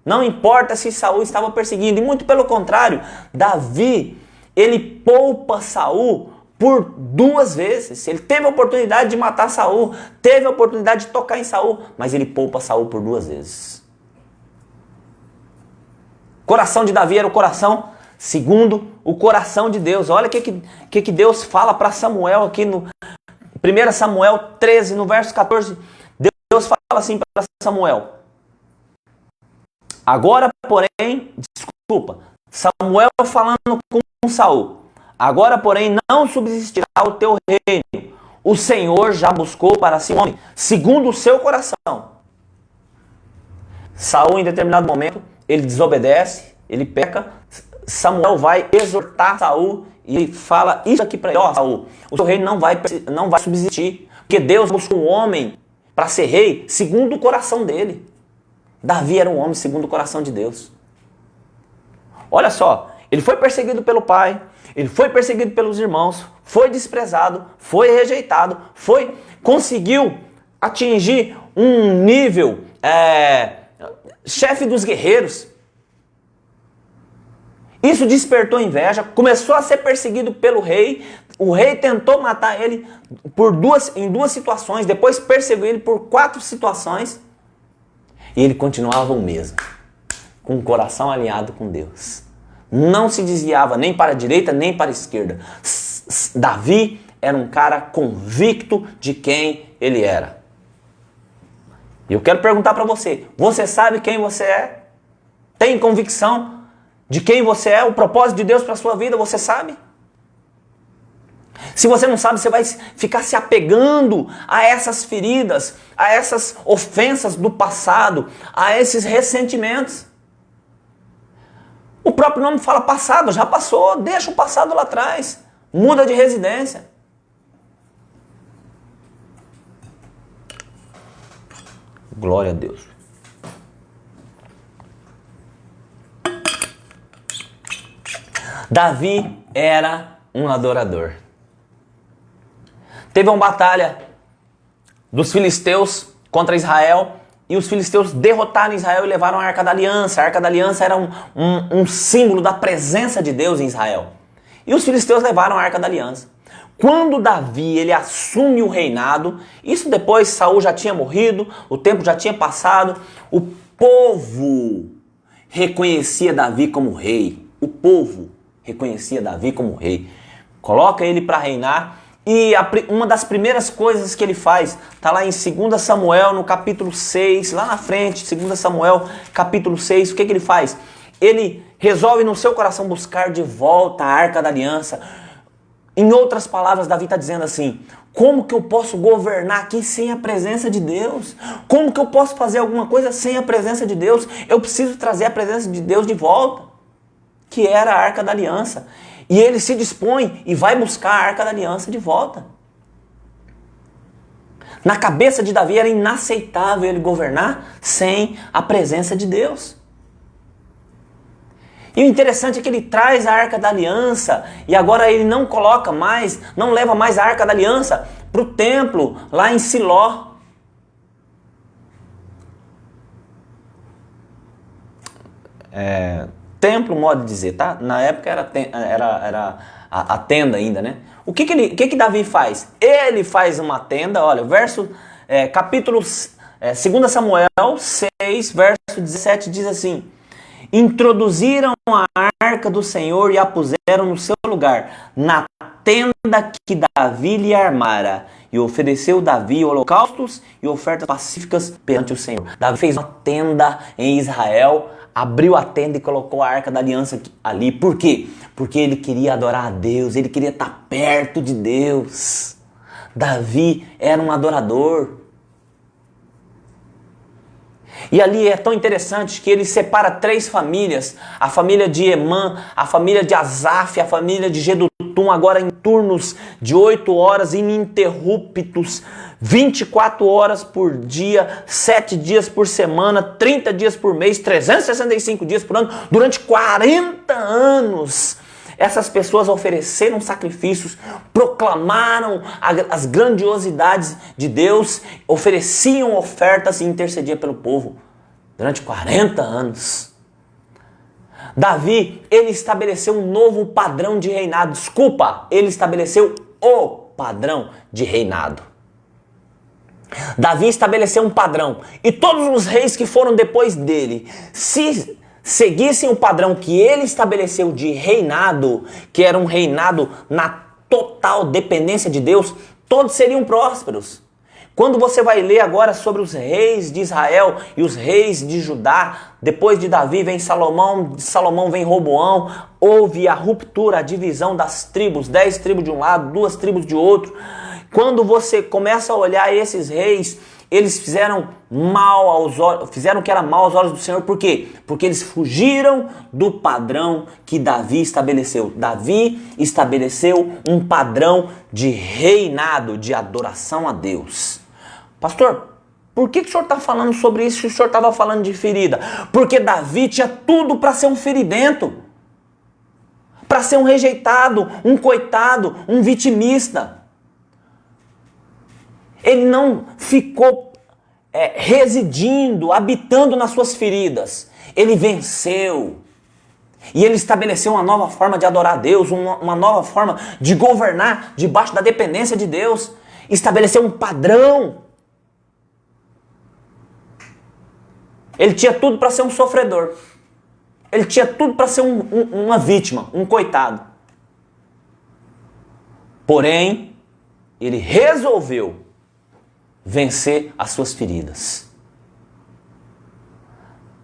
Não importa se Saul estava perseguindo, e muito pelo contrário, Davi, ele poupa Saul por 2 vezes. Ele teve a oportunidade de matar Saul, teve a oportunidade de tocar em Saul, mas ele poupa Saul por 2 vezes. O coração de Davi era o coração segundo o coração de Deus. Olha o que Deus fala para Samuel aqui no 1 Samuel 13, no verso 14. Deus fala assim para Samuel. Agora, porém, Samuel falando com Saul. Agora, porém, não subsistirá o teu reino. O Senhor já buscou para si um homem, segundo o seu coração. Saul, em determinado momento, ele desobedece, ele peca. Samuel vai exortar Saul e fala isso aqui para ele: ó, Saul, o seu reino não vai subsistir, porque Deus buscou um homem para ser rei segundo o coração dele. Davi era um homem segundo o coração de Deus. Olha só, ele foi perseguido pelo pai, ele foi perseguido pelos irmãos, foi desprezado, foi rejeitado, conseguiu atingir um nível chefe dos guerreiros. Isso despertou inveja, começou a ser perseguido pelo rei. O rei tentou matar ele em 2 situações, depois perseguiu ele por 4 situações. E ele continuava o mesmo, com o coração alinhado com Deus. Não se desviava nem para a direita nem para a esquerda. Davi era um cara convicto de quem ele era. E eu quero perguntar para você: você sabe quem você é? Tem convicção de quem você é? O propósito de Deus para a sua vida, você sabe? Se você não sabe, você vai ficar se apegando a essas feridas, a essas ofensas do passado, a esses ressentimentos. O próprio nome fala passado, já passou, deixa o passado lá atrás. Muda de residência. Glória a Deus. Davi era um adorador. Teve uma batalha dos filisteus contra Israel e os filisteus derrotaram Israel e levaram a Arca da Aliança. A Arca da Aliança era um símbolo da presença de Deus em Israel. E os filisteus levaram a Arca da Aliança. Quando Davi ele assume o reinado, isso depois Saul já tinha morrido, o tempo já tinha passado, o povo reconhecia Davi como rei. O povo reconhecia Davi como rei. Coloca ele para reinar e uma das primeiras coisas que ele faz, está lá em 2 Samuel, no capítulo 6, lá na frente, 2 Samuel, capítulo 6, o que ele faz? Ele resolve no seu coração buscar de volta a Arca da Aliança. Em outras palavras, Davi está dizendo assim: como que eu posso governar aqui sem a presença de Deus? Como que eu posso fazer alguma coisa sem a presença de Deus? Eu preciso trazer a presença de Deus de volta, que era a Arca da Aliança. E ele se dispõe e vai buscar a Arca da Aliança de volta. Na cabeça de Davi era inaceitável ele governar sem a presença de Deus. E o interessante é que ele traz a Arca da Aliança e agora ele não coloca mais, não leva mais a Arca da Aliança para o templo lá em Siló. Templo, modo de dizer, tá? Na época era a tenda ainda, né? O que Davi faz? Ele faz uma tenda, olha, capítulo 2 Samuel 6, verso 17 diz assim: introduziram a arca do Senhor e a puseram no seu lugar, na tenda que Davi lhe armara. E ofereceu Davi holocaustos e ofertas pacíficas perante o Senhor. Davi fez uma tenda em Israel, abriu a tenda e colocou a Arca da Aliança ali. Por quê? Porque ele queria adorar a Deus, ele queria estar perto de Deus. Davi era um adorador. E ali é tão interessante que ele separa 3 famílias, a família de Emã, a família de Asaf, a família de Jedutum, agora em turnos de 8 horas ininterruptos, 24 horas por dia, 7 dias por semana, 30 dias por mês, 365 dias por ano, durante 40 anos. Essas pessoas ofereceram sacrifícios, proclamaram as grandiosidades de Deus, ofereciam ofertas e intercediam pelo povo durante 40 anos. Davi, ele estabeleceu um novo padrão de reinado. Ele estabeleceu o padrão de reinado. Davi estabeleceu um padrão e todos os reis que foram depois dele, se seguissem o padrão que ele estabeleceu de reinado, que era um reinado na total dependência de Deus, todos seriam prósperos. Quando você vai ler agora sobre os reis de Israel e os reis de Judá, depois de Davi vem Salomão, de Salomão vem Roboão, houve a ruptura, a divisão das tribos, 10 tribos de um lado, 2 tribos de outro. Quando você começa a olhar esses reis, eles fizeram mal aos olhos, fizeram o que era mal aos olhos do Senhor. Por quê? Porque eles fugiram do padrão que Davi estabeleceu. Davi estabeleceu um padrão de reinado, de adoração a Deus. Pastor, por que o senhor está falando sobre isso se o senhor estava falando de ferida? Porque Davi tinha tudo para ser um feridento, para ser um rejeitado, um coitado, um vitimista. Ele não ficou residindo, habitando nas suas feridas. Ele venceu. E ele estabeleceu uma nova forma de adorar a Deus, uma nova forma de governar debaixo da dependência de Deus. Estabeleceu um padrão. Ele tinha tudo para ser um sofredor. Ele tinha tudo para ser uma vítima, um coitado. Porém, ele resolveu vencer as suas feridas.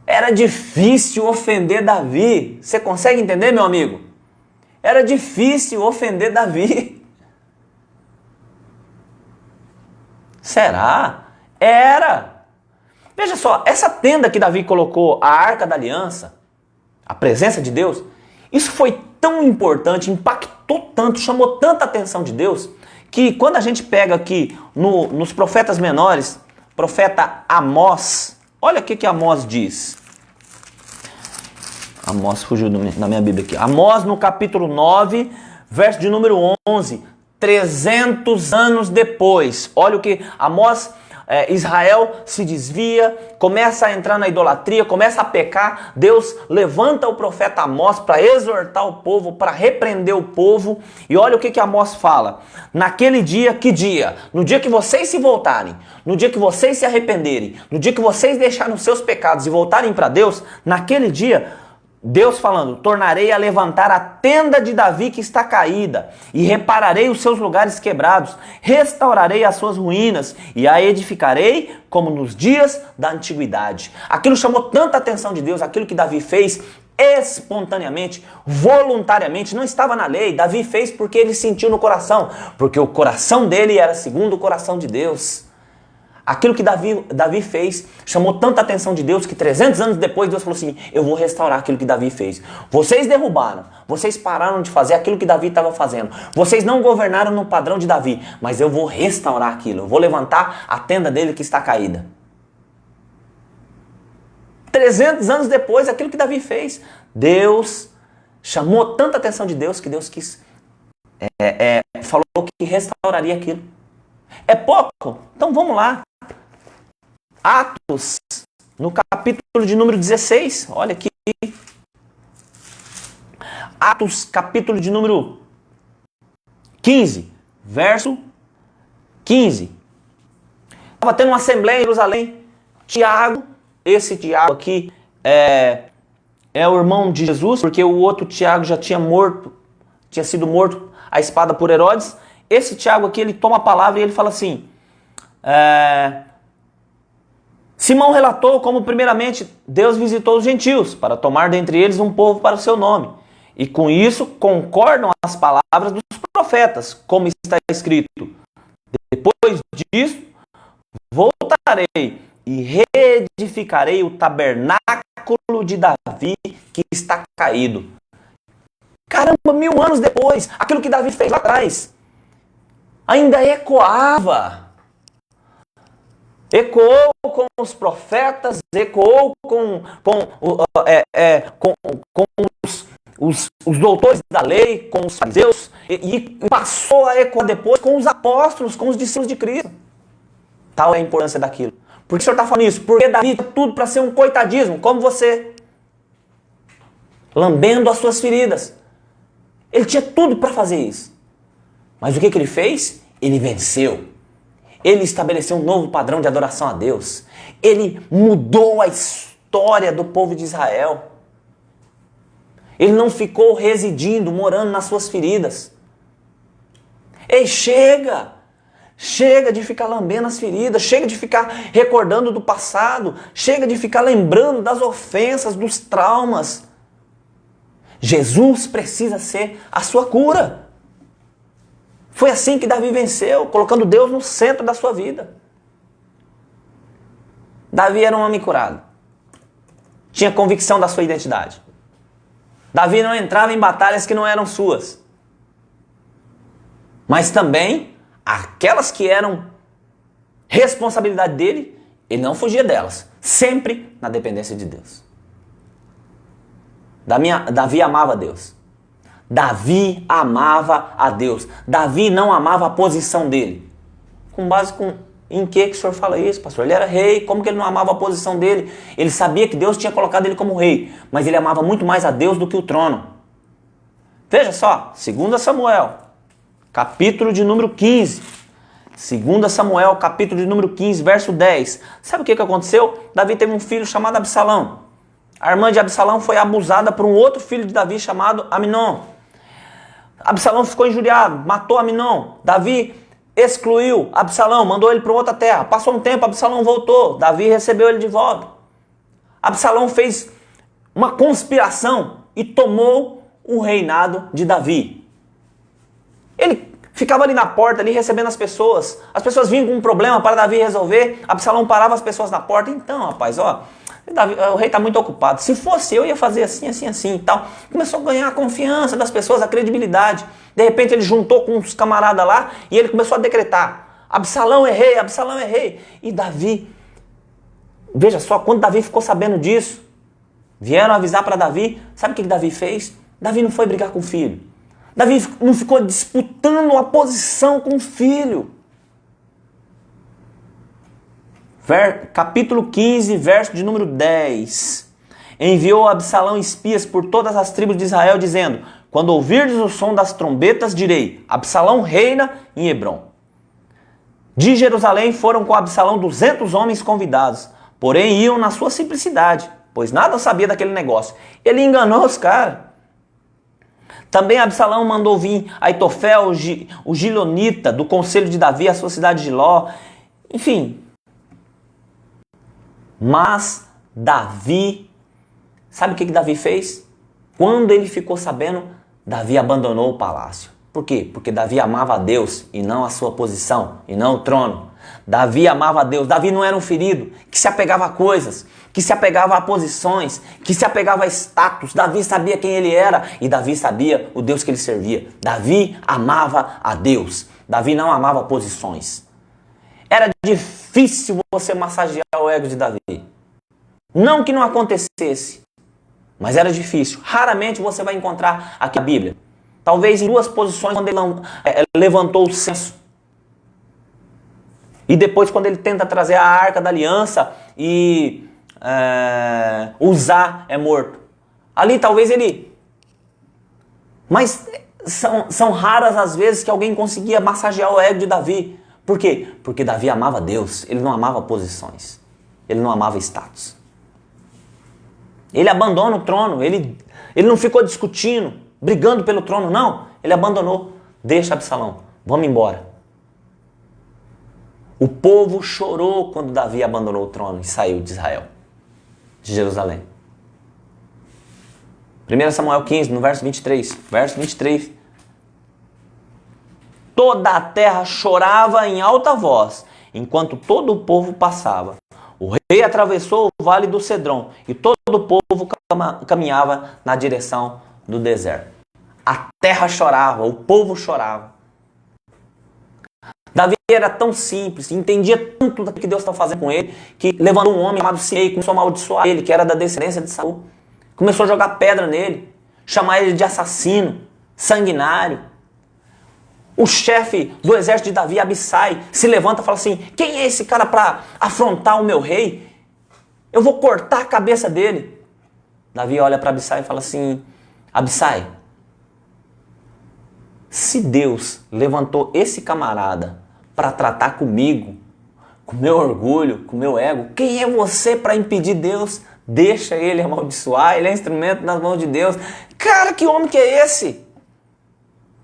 Era difícil ofender Davi. Você consegue entender, meu amigo? Era difícil ofender Davi. Será? Era. Veja só, essa tenda que Davi colocou, a Arca da Aliança, a presença de Deus, isso foi tão importante, impactou tanto, chamou tanta atenção de Deus, que quando a gente pega aqui nos profetas menores, profeta Amós, olha o que Amós diz. Amós fugiu na minha Bíblia aqui. Amós no capítulo 9, verso de número 11, 300 anos depois. Olha o que Amós... Israel se desvia, começa a entrar na idolatria, começa a pecar. Deus levanta o profeta Amós para exortar o povo, para repreender o povo. E olha o que Amós fala. Naquele dia, que dia? No dia que vocês se voltarem, no dia que vocês se arrependerem, no dia que vocês deixarem os seus pecados e voltarem para Deus, naquele dia... Deus falando, tornarei a levantar a tenda de Davi que está caída, e repararei os seus lugares quebrados, restaurarei as suas ruínas, e a edificarei como nos dias da antiguidade. Aquilo chamou tanta atenção de Deus, aquilo que Davi fez espontaneamente, voluntariamente, não estava na lei. Davi fez porque ele sentiu no coração, porque o coração dele era segundo o coração de Deus. Aquilo que Davi fez chamou tanta atenção de Deus que 300 anos depois Deus falou assim, eu vou restaurar aquilo que Davi fez. Vocês derrubaram, vocês pararam de fazer aquilo que Davi estava fazendo. Vocês não governaram no padrão de Davi, mas eu vou restaurar aquilo. Eu vou levantar a tenda dele que está caída. 300 anos depois, aquilo que Davi fez. Deus chamou tanta atenção de Deus que Deus falou que restauraria aquilo. É pouco? Então vamos lá. Atos, no capítulo de número 16, olha aqui. Atos, capítulo de número 15, verso 15. Estava tendo uma assembleia em Jerusalém. Tiago, esse Tiago aqui é o irmão de Jesus, porque o outro Tiago já tinha sido morto à espada por Herodes. Esse Tiago aqui, ele toma a palavra e ele fala assim, Simão relatou como primeiramente Deus visitou os gentios para tomar dentre eles um povo para o seu nome. E com isso concordam as palavras dos profetas, como está escrito. Depois disso, voltarei e reedificarei o tabernáculo de Davi que está caído. Caramba, 1000 anos depois, aquilo que Davi fez lá atrás ainda ecoava. Ecoou com os profetas, ecoou com os doutores da lei, com os fariseus, e passou a ecoar depois com os apóstolos, com os discípulos de Cristo. Tal é a importância daquilo. Por que o senhor está falando isso? Porque Davi tinha tudo para ser um coitadismo, como você. Lambendo as suas feridas. Ele tinha tudo para fazer isso. Mas o que ele fez? Ele venceu. Ele estabeleceu um novo padrão de adoração a Deus. Ele mudou a história do povo de Israel. Ele não ficou residindo, morando nas suas feridas. Ei, chega! Chega de ficar lambendo as feridas, chega de ficar recordando do passado, chega de ficar lembrando das ofensas, dos traumas. Jesus precisa ser a sua cura. Foi assim que Davi venceu, colocando Deus no centro da sua vida. Davi era um homem curado. Tinha convicção da sua identidade. Davi não entrava em batalhas que não eram suas. Mas também, aquelas que eram responsabilidade dele, ele não fugia delas. Sempre na dependência de Deus. Davi amava Deus. Davi amava a Deus. Davi não amava a posição dele. Com base em que o senhor fala isso, pastor? Ele era rei, como que ele não amava a posição dele? Ele sabia que Deus tinha colocado ele como rei, mas ele amava muito mais a Deus do que o trono. Veja só, 2 Samuel, capítulo de número 15. 2 Samuel, capítulo de número 15, verso 10. Sabe o que aconteceu? Davi teve um filho chamado Absalão. A irmã de Absalão foi abusada por um outro filho de Davi chamado Aminon. Absalão ficou injuriado, matou Aminon. Davi excluiu Absalão, mandou ele para outra terra. Passou um tempo, Absalão voltou. Davi recebeu ele de volta. Absalão fez uma conspiração e tomou o reinado de Davi. Ele ficava ali na porta, ali recebendo as pessoas. As pessoas vinham com um problema para Davi resolver. Absalão parava as pessoas na porta. Então, rapaz, O rei está muito ocupado. Se fosse eu, ia fazer assim, assim, assim e tal. Começou a ganhar a confiança das pessoas, a credibilidade. De repente ele juntou com uns camaradas lá e ele começou a decretar: Absalão é rei, Absalão é rei. E Davi, veja só, quando Davi ficou sabendo disso, vieram avisar para Davi, sabe o que Davi fez? Davi não foi brigar com o filho. Davi não ficou disputando a posição com o filho. Capítulo 15, verso de número 10. Enviou Absalão espias por todas as tribos de Israel, dizendo: quando ouvirdes o som das trombetas, direi: Absalão reina em Hebrom. De Jerusalém foram com Absalão 200 homens convidados, porém iam na sua simplicidade, pois nada sabia daquele negócio. Ele enganou os caras. Também Absalão mandou vir Aitofel, o Gilonita, do conselho de Davi, à sua cidade de Ló. Enfim. Mas Davi, sabe o que Davi fez? Quando ele ficou sabendo, Davi abandonou o palácio. Por quê? Porque Davi amava a Deus e não a sua posição, e não o trono. Davi amava a Deus. Davi não era um ferido que se apegava a coisas, que se apegava a posições, que se apegava a status. Davi sabia quem ele era e Davi sabia o Deus que ele servia. Davi amava a Deus. Davi não amava posições. Era difícil você massagear o ego de Davi. Não que não acontecesse, mas era difícil. Raramente você vai encontrar aqui na Bíblia. Talvez em duas posições, quando ele levantou o censo. E depois quando ele tenta trazer a Arca da Aliança e Uzá é morto. Ali talvez ele... Mas são raras as vezes que alguém conseguia massagear o ego de Davi. Por quê? Porque Davi amava Deus, ele não amava posições, ele não amava status. Ele abandona o trono, ele não ficou discutindo, brigando pelo trono, não. Ele abandonou. Deixa Absalão, vamos embora. O povo chorou quando Davi abandonou o trono e saiu de Israel, de Jerusalém. 1 Samuel 15, no verso 23. Verso 23. Toda a terra chorava em alta voz, enquanto todo o povo passava. O rei atravessou o vale do Cedron, e todo o povo caminhava na direção do deserto. A terra chorava, o povo chorava. Davi era tão simples, entendia tanto do que Deus estava fazendo com ele, que levantou um homem chamado Simei e começou a amaldiçoar ele, que era da descendência de Saul. Começou a jogar pedra nele, chamar ele de assassino, sanguinário. O chefe do exército de Davi, Abissai, se levanta e fala assim: quem é esse cara para afrontar o meu rei? Eu vou cortar a cabeça dele. Davi olha para Abissai e fala assim: Abissai, se Deus levantou esse camarada para tratar comigo, com meu orgulho, com meu ego, quem é você para impedir Deus? Deixa ele amaldiçoar, ele é instrumento nas mãos de Deus. Cara, que homem que é esse?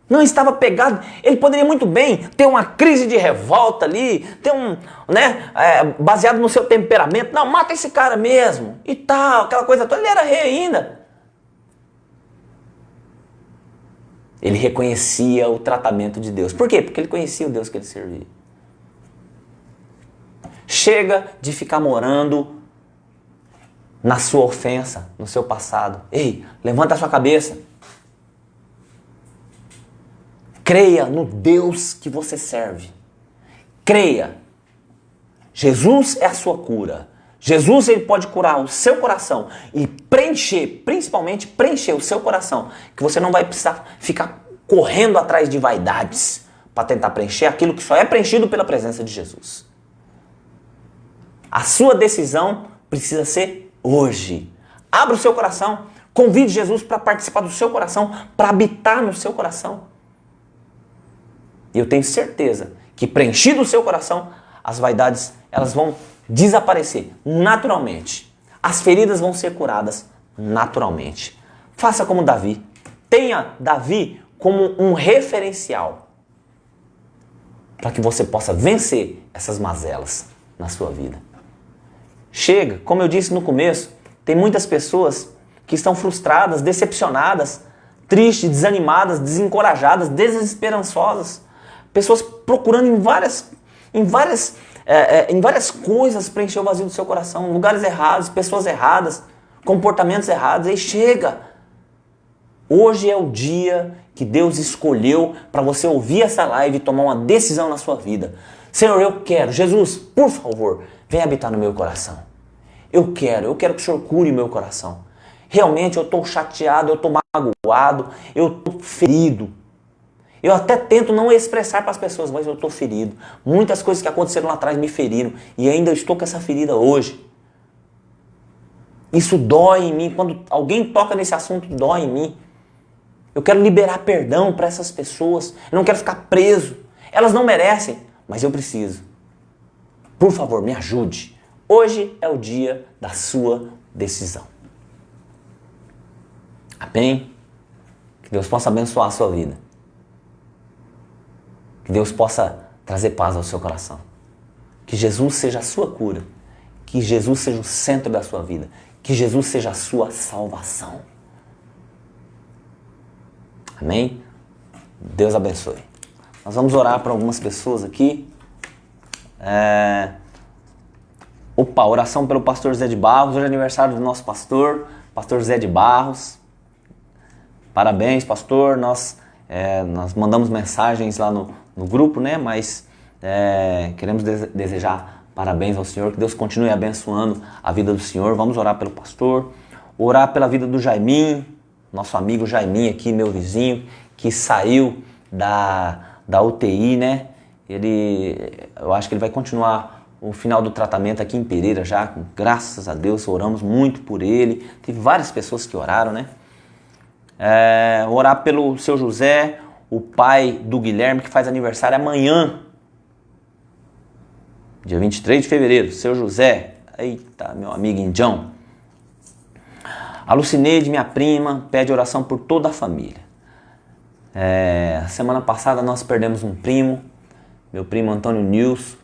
Não estava pegado, ele poderia muito bem ter uma crise de revolta ali, ter baseado no seu temperamento. Não, mata esse cara mesmo e tal, aquela coisa toda. Ele era rei ainda. Ele reconhecia o tratamento de Deus. Por quê? Porque ele conhecia o Deus que ele servia. Chega de ficar morando na sua ofensa, no seu passado. Ei, levanta a sua cabeça. Creia no Deus que você serve. Creia. Jesus é a sua cura. Jesus, ele pode curar o seu coração e preencher, principalmente preencher o seu coração, que você não vai precisar ficar correndo atrás de vaidades para tentar preencher aquilo que só é preenchido pela presença de Jesus. A sua decisão precisa ser hoje. Abra o seu coração, convide Jesus para participar do seu coração, para habitar no seu coração. E eu tenho certeza que preenchido o seu coração, as vaidades elas vão desaparecer naturalmente. As feridas vão ser curadas naturalmente. Faça como Davi. Tenha Davi como um referencial para que você possa vencer essas mazelas na sua vida. Chega, como eu disse no começo, tem muitas pessoas que estão frustradas, decepcionadas, tristes, desanimadas, desencorajadas, desesperançosas. Pessoas procurando em várias em várias coisas preencher o vazio do seu coração, lugares errados, pessoas erradas, comportamentos errados. Aí chega. Hoje é o dia que Deus escolheu para você ouvir essa live e tomar uma decisão na sua vida. Senhor, eu quero. Jesus, por favor, vem habitar no meu coração. Eu quero que o Senhor cure o meu coração. Realmente eu estou chateado, eu estou magoado, eu estou ferido. Eu até tento não expressar para as pessoas, mas eu estou ferido. Muitas coisas que aconteceram lá atrás me feriram e ainda estou com essa ferida hoje. Isso dói em mim. Quando alguém toca nesse assunto, dói em mim. Eu quero liberar perdão para essas pessoas. Eu não quero ficar preso. Elas não merecem, mas eu preciso. Por favor, me ajude. Hoje é o dia da sua decisão. Amém? Que Deus possa abençoar a sua vida. Que Deus possa trazer paz ao seu coração. Que Jesus seja a sua cura. Que Jesus seja o centro da sua vida. Que Jesus seja a sua salvação. Amém? Deus abençoe. Nós vamos orar para algumas pessoas aqui. Oração pelo pastor Zé de Barros. Hoje é aniversário do nosso pastor Zé de Barros. Parabéns, pastor. Nós mandamos mensagens lá no grupo, né? Mas queremos desejar parabéns ao Senhor. Que Deus continue abençoando a vida do Senhor. Vamos orar pelo pastor. Orar pela vida do Jaiminho, nosso amigo Jaiminho aqui, meu vizinho, que saiu da UTI, né? Eu acho que ele vai continuar o final do tratamento aqui em Pereira já. Graças a Deus, oramos muito por ele. Teve várias pessoas que oraram, né? Orar pelo seu José, o pai do Guilherme, que faz aniversário amanhã, dia 23 de fevereiro. Seu José, eita, meu amigo Indião. A Lucineide, minha prima, pede oração por toda a família. Semana passada nós perdemos um primo, meu primo Antônio Nilson.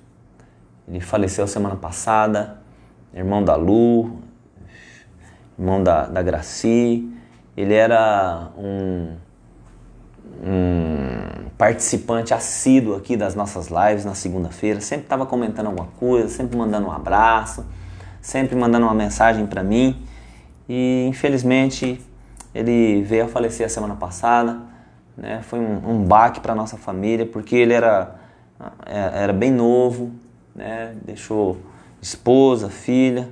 Ele faleceu semana passada, irmão da Lu, irmão da Graci. Ele era um participante assíduo aqui das nossas lives na segunda-feira. Sempre estava comentando alguma coisa, sempre mandando um abraço, sempre mandando uma mensagem para mim. E infelizmente ele veio a falecer a semana passada, né? Foi um baque para nossa família, porque ele era bem novo, né? Deixou esposa, filha,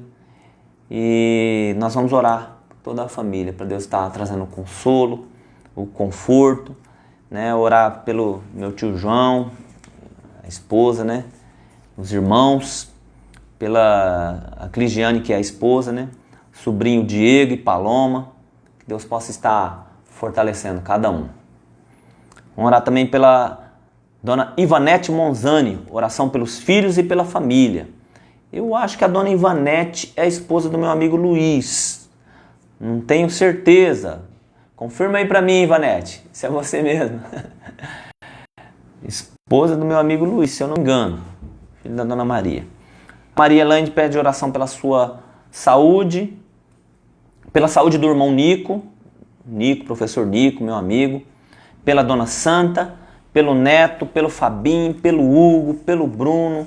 e nós vamos orar por toda a família, para Deus estar trazendo o consolo, o conforto, né? Orar pelo meu tio João, a esposa, né? Os irmãos, pela Cligiane, que é a esposa, né? Sobrinho Diego e Paloma, que Deus possa estar fortalecendo cada um. Vamos orar também pela dona Ivanete Monzani, oração pelos filhos e pela família. Eu acho que a dona Ivanete é a esposa do meu amigo Luiz. Não tenho certeza. Confirma aí pra mim, Ivanete, se é você mesmo. Esposa do meu amigo Luiz, se eu não me engano. Filho da dona Maria. Maria Lande pede oração pela sua saúde, pela saúde do irmão Nico, professor Nico, meu amigo, pela dona Santa, pelo Neto, pelo Fabinho, pelo Hugo, pelo Bruno,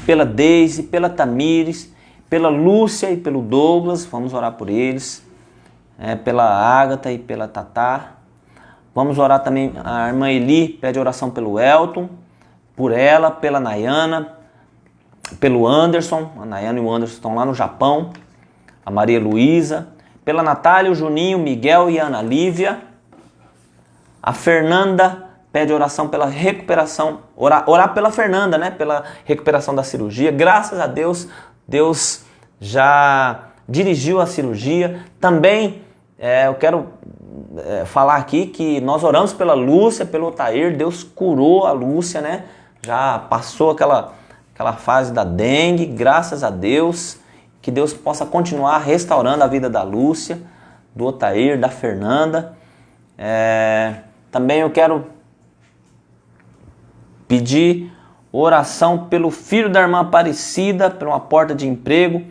pela Deise, pela Tamires, pela Lúcia e pelo Douglas. Vamos orar por eles. Pela Ágata e pela Tatá. Vamos orar também, a irmã Eli pede oração pelo Elton, por ela, pela Nayana, pelo Anderson. A Nayana e o Anderson estão lá no Japão. A Maria Luísa, pela Natália, o Juninho, o Miguel e a Ana Lívia. A Fernanda pede oração pela recuperação, orar pela Fernanda, né? Pela recuperação da cirurgia. Graças a Deus, Deus já dirigiu a cirurgia. Também eu quero falar aqui que nós oramos pela Lúcia, pelo Otair. Deus curou a Lúcia, né? Já passou aquela fase da dengue, graças a Deus. Que Deus possa continuar restaurando a vida da Lúcia, do Otair, da Fernanda. Também eu quero pedir oração pelo filho da irmã Aparecida, por uma porta de emprego.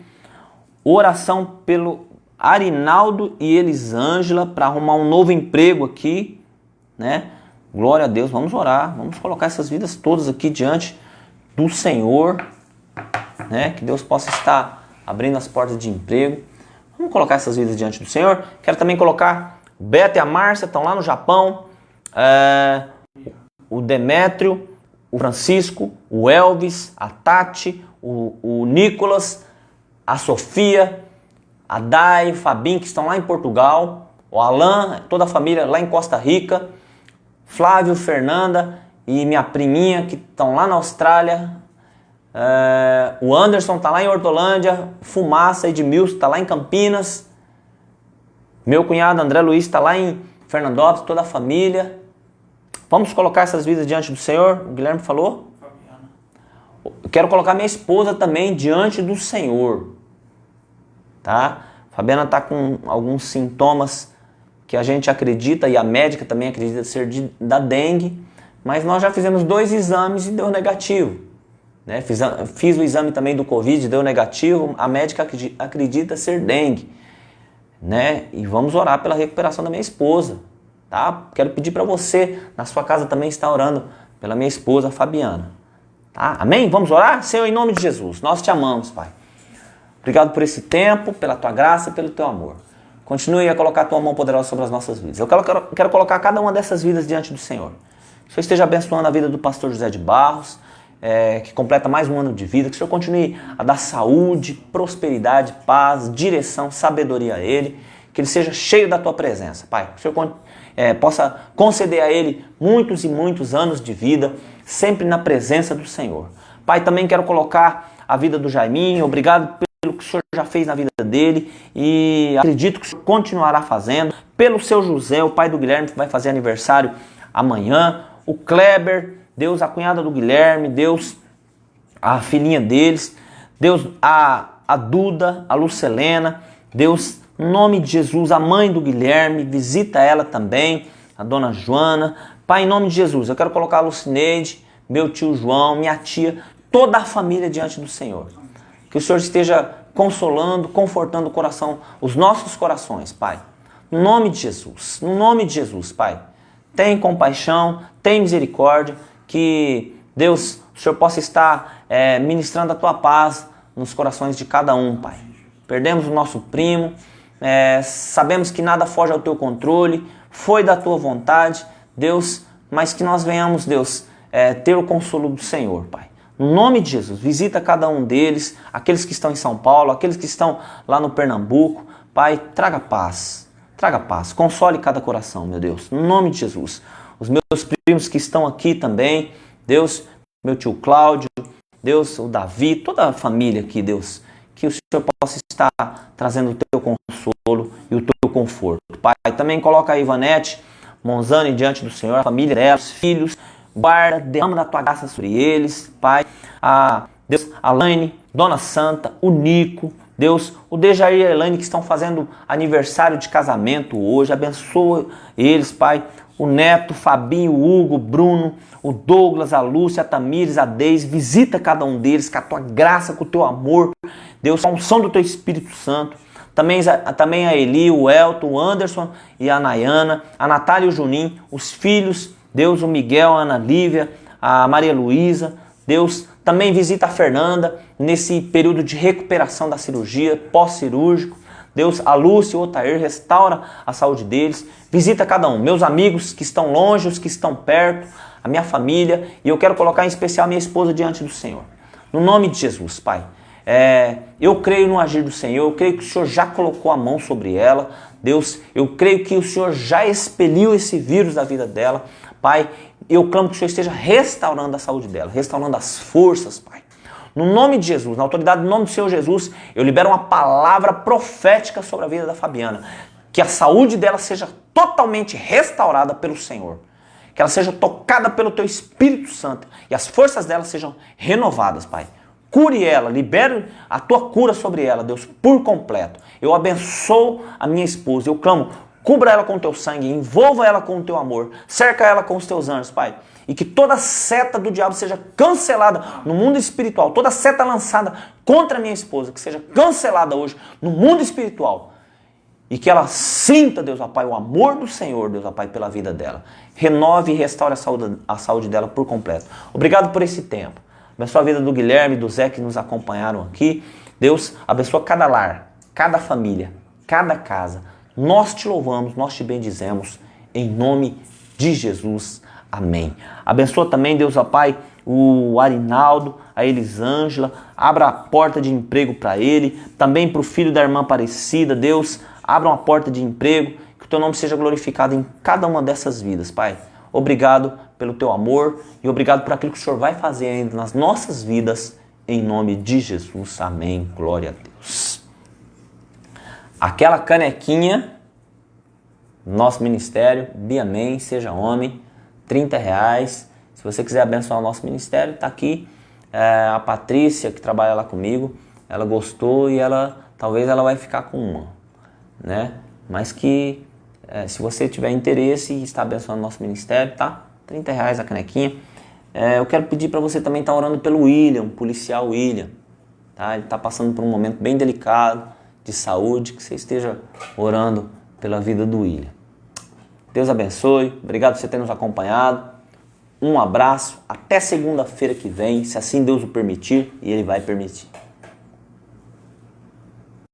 Oração pelo Arinaldo e Elisângela, para arrumar um novo emprego aqui, né? Glória a Deus, vamos orar, vamos colocar essas vidas todas aqui diante do Senhor, né? Que Deus possa estar abrindo as portas de emprego. Vamos colocar essas vidas diante do Senhor. Quero também colocar o Beto e a Márcia, estão lá no Japão. O Demétrio, o Francisco, o Elvis, a Tati, o Nicolas, a Sofia, a Dai, o Fabinho, que estão lá em Portugal, o Alan, toda a família lá em Costa Rica, Flávio, Fernanda e minha priminha que estão lá na Austrália, o Anderson está lá em Hortolândia, Fumaça, Edmilson está lá em Campinas, meu cunhado André Luiz está lá em Fernandópolis, toda a família. Vamos colocar essas vidas diante do Senhor. O Guilherme falou. Eu quero colocar minha esposa também diante do Senhor. Tá? Fabiana está com alguns sintomas que a gente acredita, e a médica também acredita ser da dengue, mas nós já fizemos 2 exames e deu negativo. Né? Fiz o exame também do Covid, deu negativo, a médica acredita ser dengue. Né? E vamos orar pela recuperação da minha esposa. Tá? Quero pedir para você, na sua casa também, estar orando pela minha esposa, Fabiana. Tá? Amém? Vamos orar? Senhor, em nome de Jesus, nós te amamos, Pai. Obrigado por esse tempo, pela tua graça e pelo teu amor. Continue a colocar a tua mão poderosa sobre as nossas vidas. Eu quero colocar cada uma dessas vidas diante do Senhor. Que o Senhor esteja abençoando a vida do pastor José de Barros, que completa mais um ano de vida. Que o Senhor continue a dar saúde, prosperidade, paz, direção, sabedoria a ele. Que ele seja cheio da tua presença, Pai. Que o Senhor possa conceder a ele muitos e muitos anos de vida, sempre na presença do Senhor. Pai, também quero colocar a vida do Jaiminho. Obrigado pelo que o Senhor já fez na vida dele e acredito que o Senhor continuará fazendo. Pelo seu José, o pai do Guilherme, que vai fazer aniversário amanhã. O Kleber, Deus, a cunhada do Guilherme, Deus, a filhinha deles, Deus, a Duda, a Lucelena, Deus, em nome de Jesus, a mãe do Guilherme, visita ela também, a dona Joana. Pai, em nome de Jesus, eu quero colocar a Lucineide, meu tio João, minha tia, toda a família diante do Senhor. Que o Senhor esteja consolando, confortando o coração, os nossos corações, Pai. No nome de Jesus, Pai. Tem compaixão, tem misericórdia, que Deus, o Senhor possa estar ministrando a tua paz nos corações de cada um, Pai. Perdemos o nosso primo, sabemos que nada foge ao teu controle, foi da tua vontade, Deus, mas que nós venhamos, Deus, ter o consolo do Senhor, Pai. No nome de Jesus, visita cada um deles, aqueles que estão em São Paulo, aqueles que estão lá no Pernambuco. Pai, traga paz, console cada coração, meu Deus, no nome de Jesus. Os meus primos que estão aqui também, Deus, meu tio Cláudio, Deus, o Davi, toda a família aqui, Deus, que o Senhor possa estar trazendo o teu consolo e o teu conforto. Pai, também coloca a Ivanete Monzani diante do Senhor, a família dela, os filhos, guarda, derrama da tua graça sobre eles, Pai. Deus, a Laine, Dona Santa, o Nico, Deus, o Dejair e a Elaine que estão fazendo aniversário de casamento hoje, abençoa eles, Pai. O Neto, o Fabinho, o Hugo, o Bruno, o Douglas, a Lúcia, a Tamires, a Deise, visita cada um deles com a tua graça, com o teu amor, Deus, com a unção do teu Espírito Santo. Também a Eli, o Elton, o Anderson e a Nayana, a Natália e o Juninho, os filhos, Deus, o Miguel, a Ana Lívia, a Maria Luísa, Deus, também visita a Fernanda nesse período de recuperação da cirurgia, pós-cirúrgico. Deus, a Lúcia e o Otair, restaura a saúde deles, visita cada um, meus amigos que estão longe, os que estão perto, a minha família, e eu quero colocar em especial a minha esposa diante do Senhor. No nome de Jesus, Pai. Eu creio no agir do Senhor, eu creio que o Senhor já colocou a mão sobre ela. Deus, eu creio que o Senhor já expeliu esse vírus da vida dela. Pai, eu clamo que o Senhor esteja restaurando a saúde dela, restaurando as forças, Pai. No nome de Jesus, na autoridade do nome do Senhor Jesus, eu libero uma palavra profética sobre a vida da Fabiana. Que a saúde dela seja totalmente restaurada pelo Senhor. Que ela seja tocada pelo Teu Espírito Santo e as forças dela sejam renovadas, Pai. Cure ela, libere a Tua cura sobre ela, Deus, por completo. Eu abençoo a minha esposa, eu clamo, cubra ela com o Teu sangue, envolva ela com o Teu amor, cerca ela com os Teus anjos, Pai. E que toda seta do diabo seja cancelada no mundo espiritual, toda seta lançada contra a minha esposa, que seja cancelada hoje no mundo espiritual. E que ela sinta, Deus, ó Pai, o amor do Senhor, Deus, ó Pai, pela vida dela. Renove e restaure a saúde dela por completo. Obrigado por esse tempo. Abençoa a vida do Guilherme e do Zé que nos acompanharam aqui. Deus, abençoa cada lar, cada família, cada casa. Nós te louvamos, nós te bendizemos, em nome de Jesus. Amém. Abençoa também, Deus, ó Pai, o Arinaldo, a Elisângela. Abra a porta de emprego para ele. Também para o filho da irmã Aparecida. Deus, abra uma porta de emprego. Que o teu nome seja glorificado em cada uma dessas vidas, Pai. Obrigado pelo teu amor e obrigado por aquilo que o Senhor vai fazer ainda nas nossas vidas. Em nome de Jesus. Amém. Glória a Deus. Aquela canequinha, nosso ministério, Be Amém, Seja Homem, R$30. Se você quiser abençoar o nosso ministério, está aqui. A Patrícia, que trabalha lá comigo, ela gostou e talvez ela vai ficar com uma, né? Mas que se você tiver interesse e está abençoando o nosso ministério, tá? R$30 a canequinha. Eu quero pedir para você também estar orando pelo William, policial William, tá? Ele está passando por um momento bem delicado de saúde, que você esteja orando pela vida do William. Deus abençoe, obrigado por você ter nos acompanhado. Um abraço, até segunda-feira que vem, se assim Deus o permitir, e Ele vai permitir.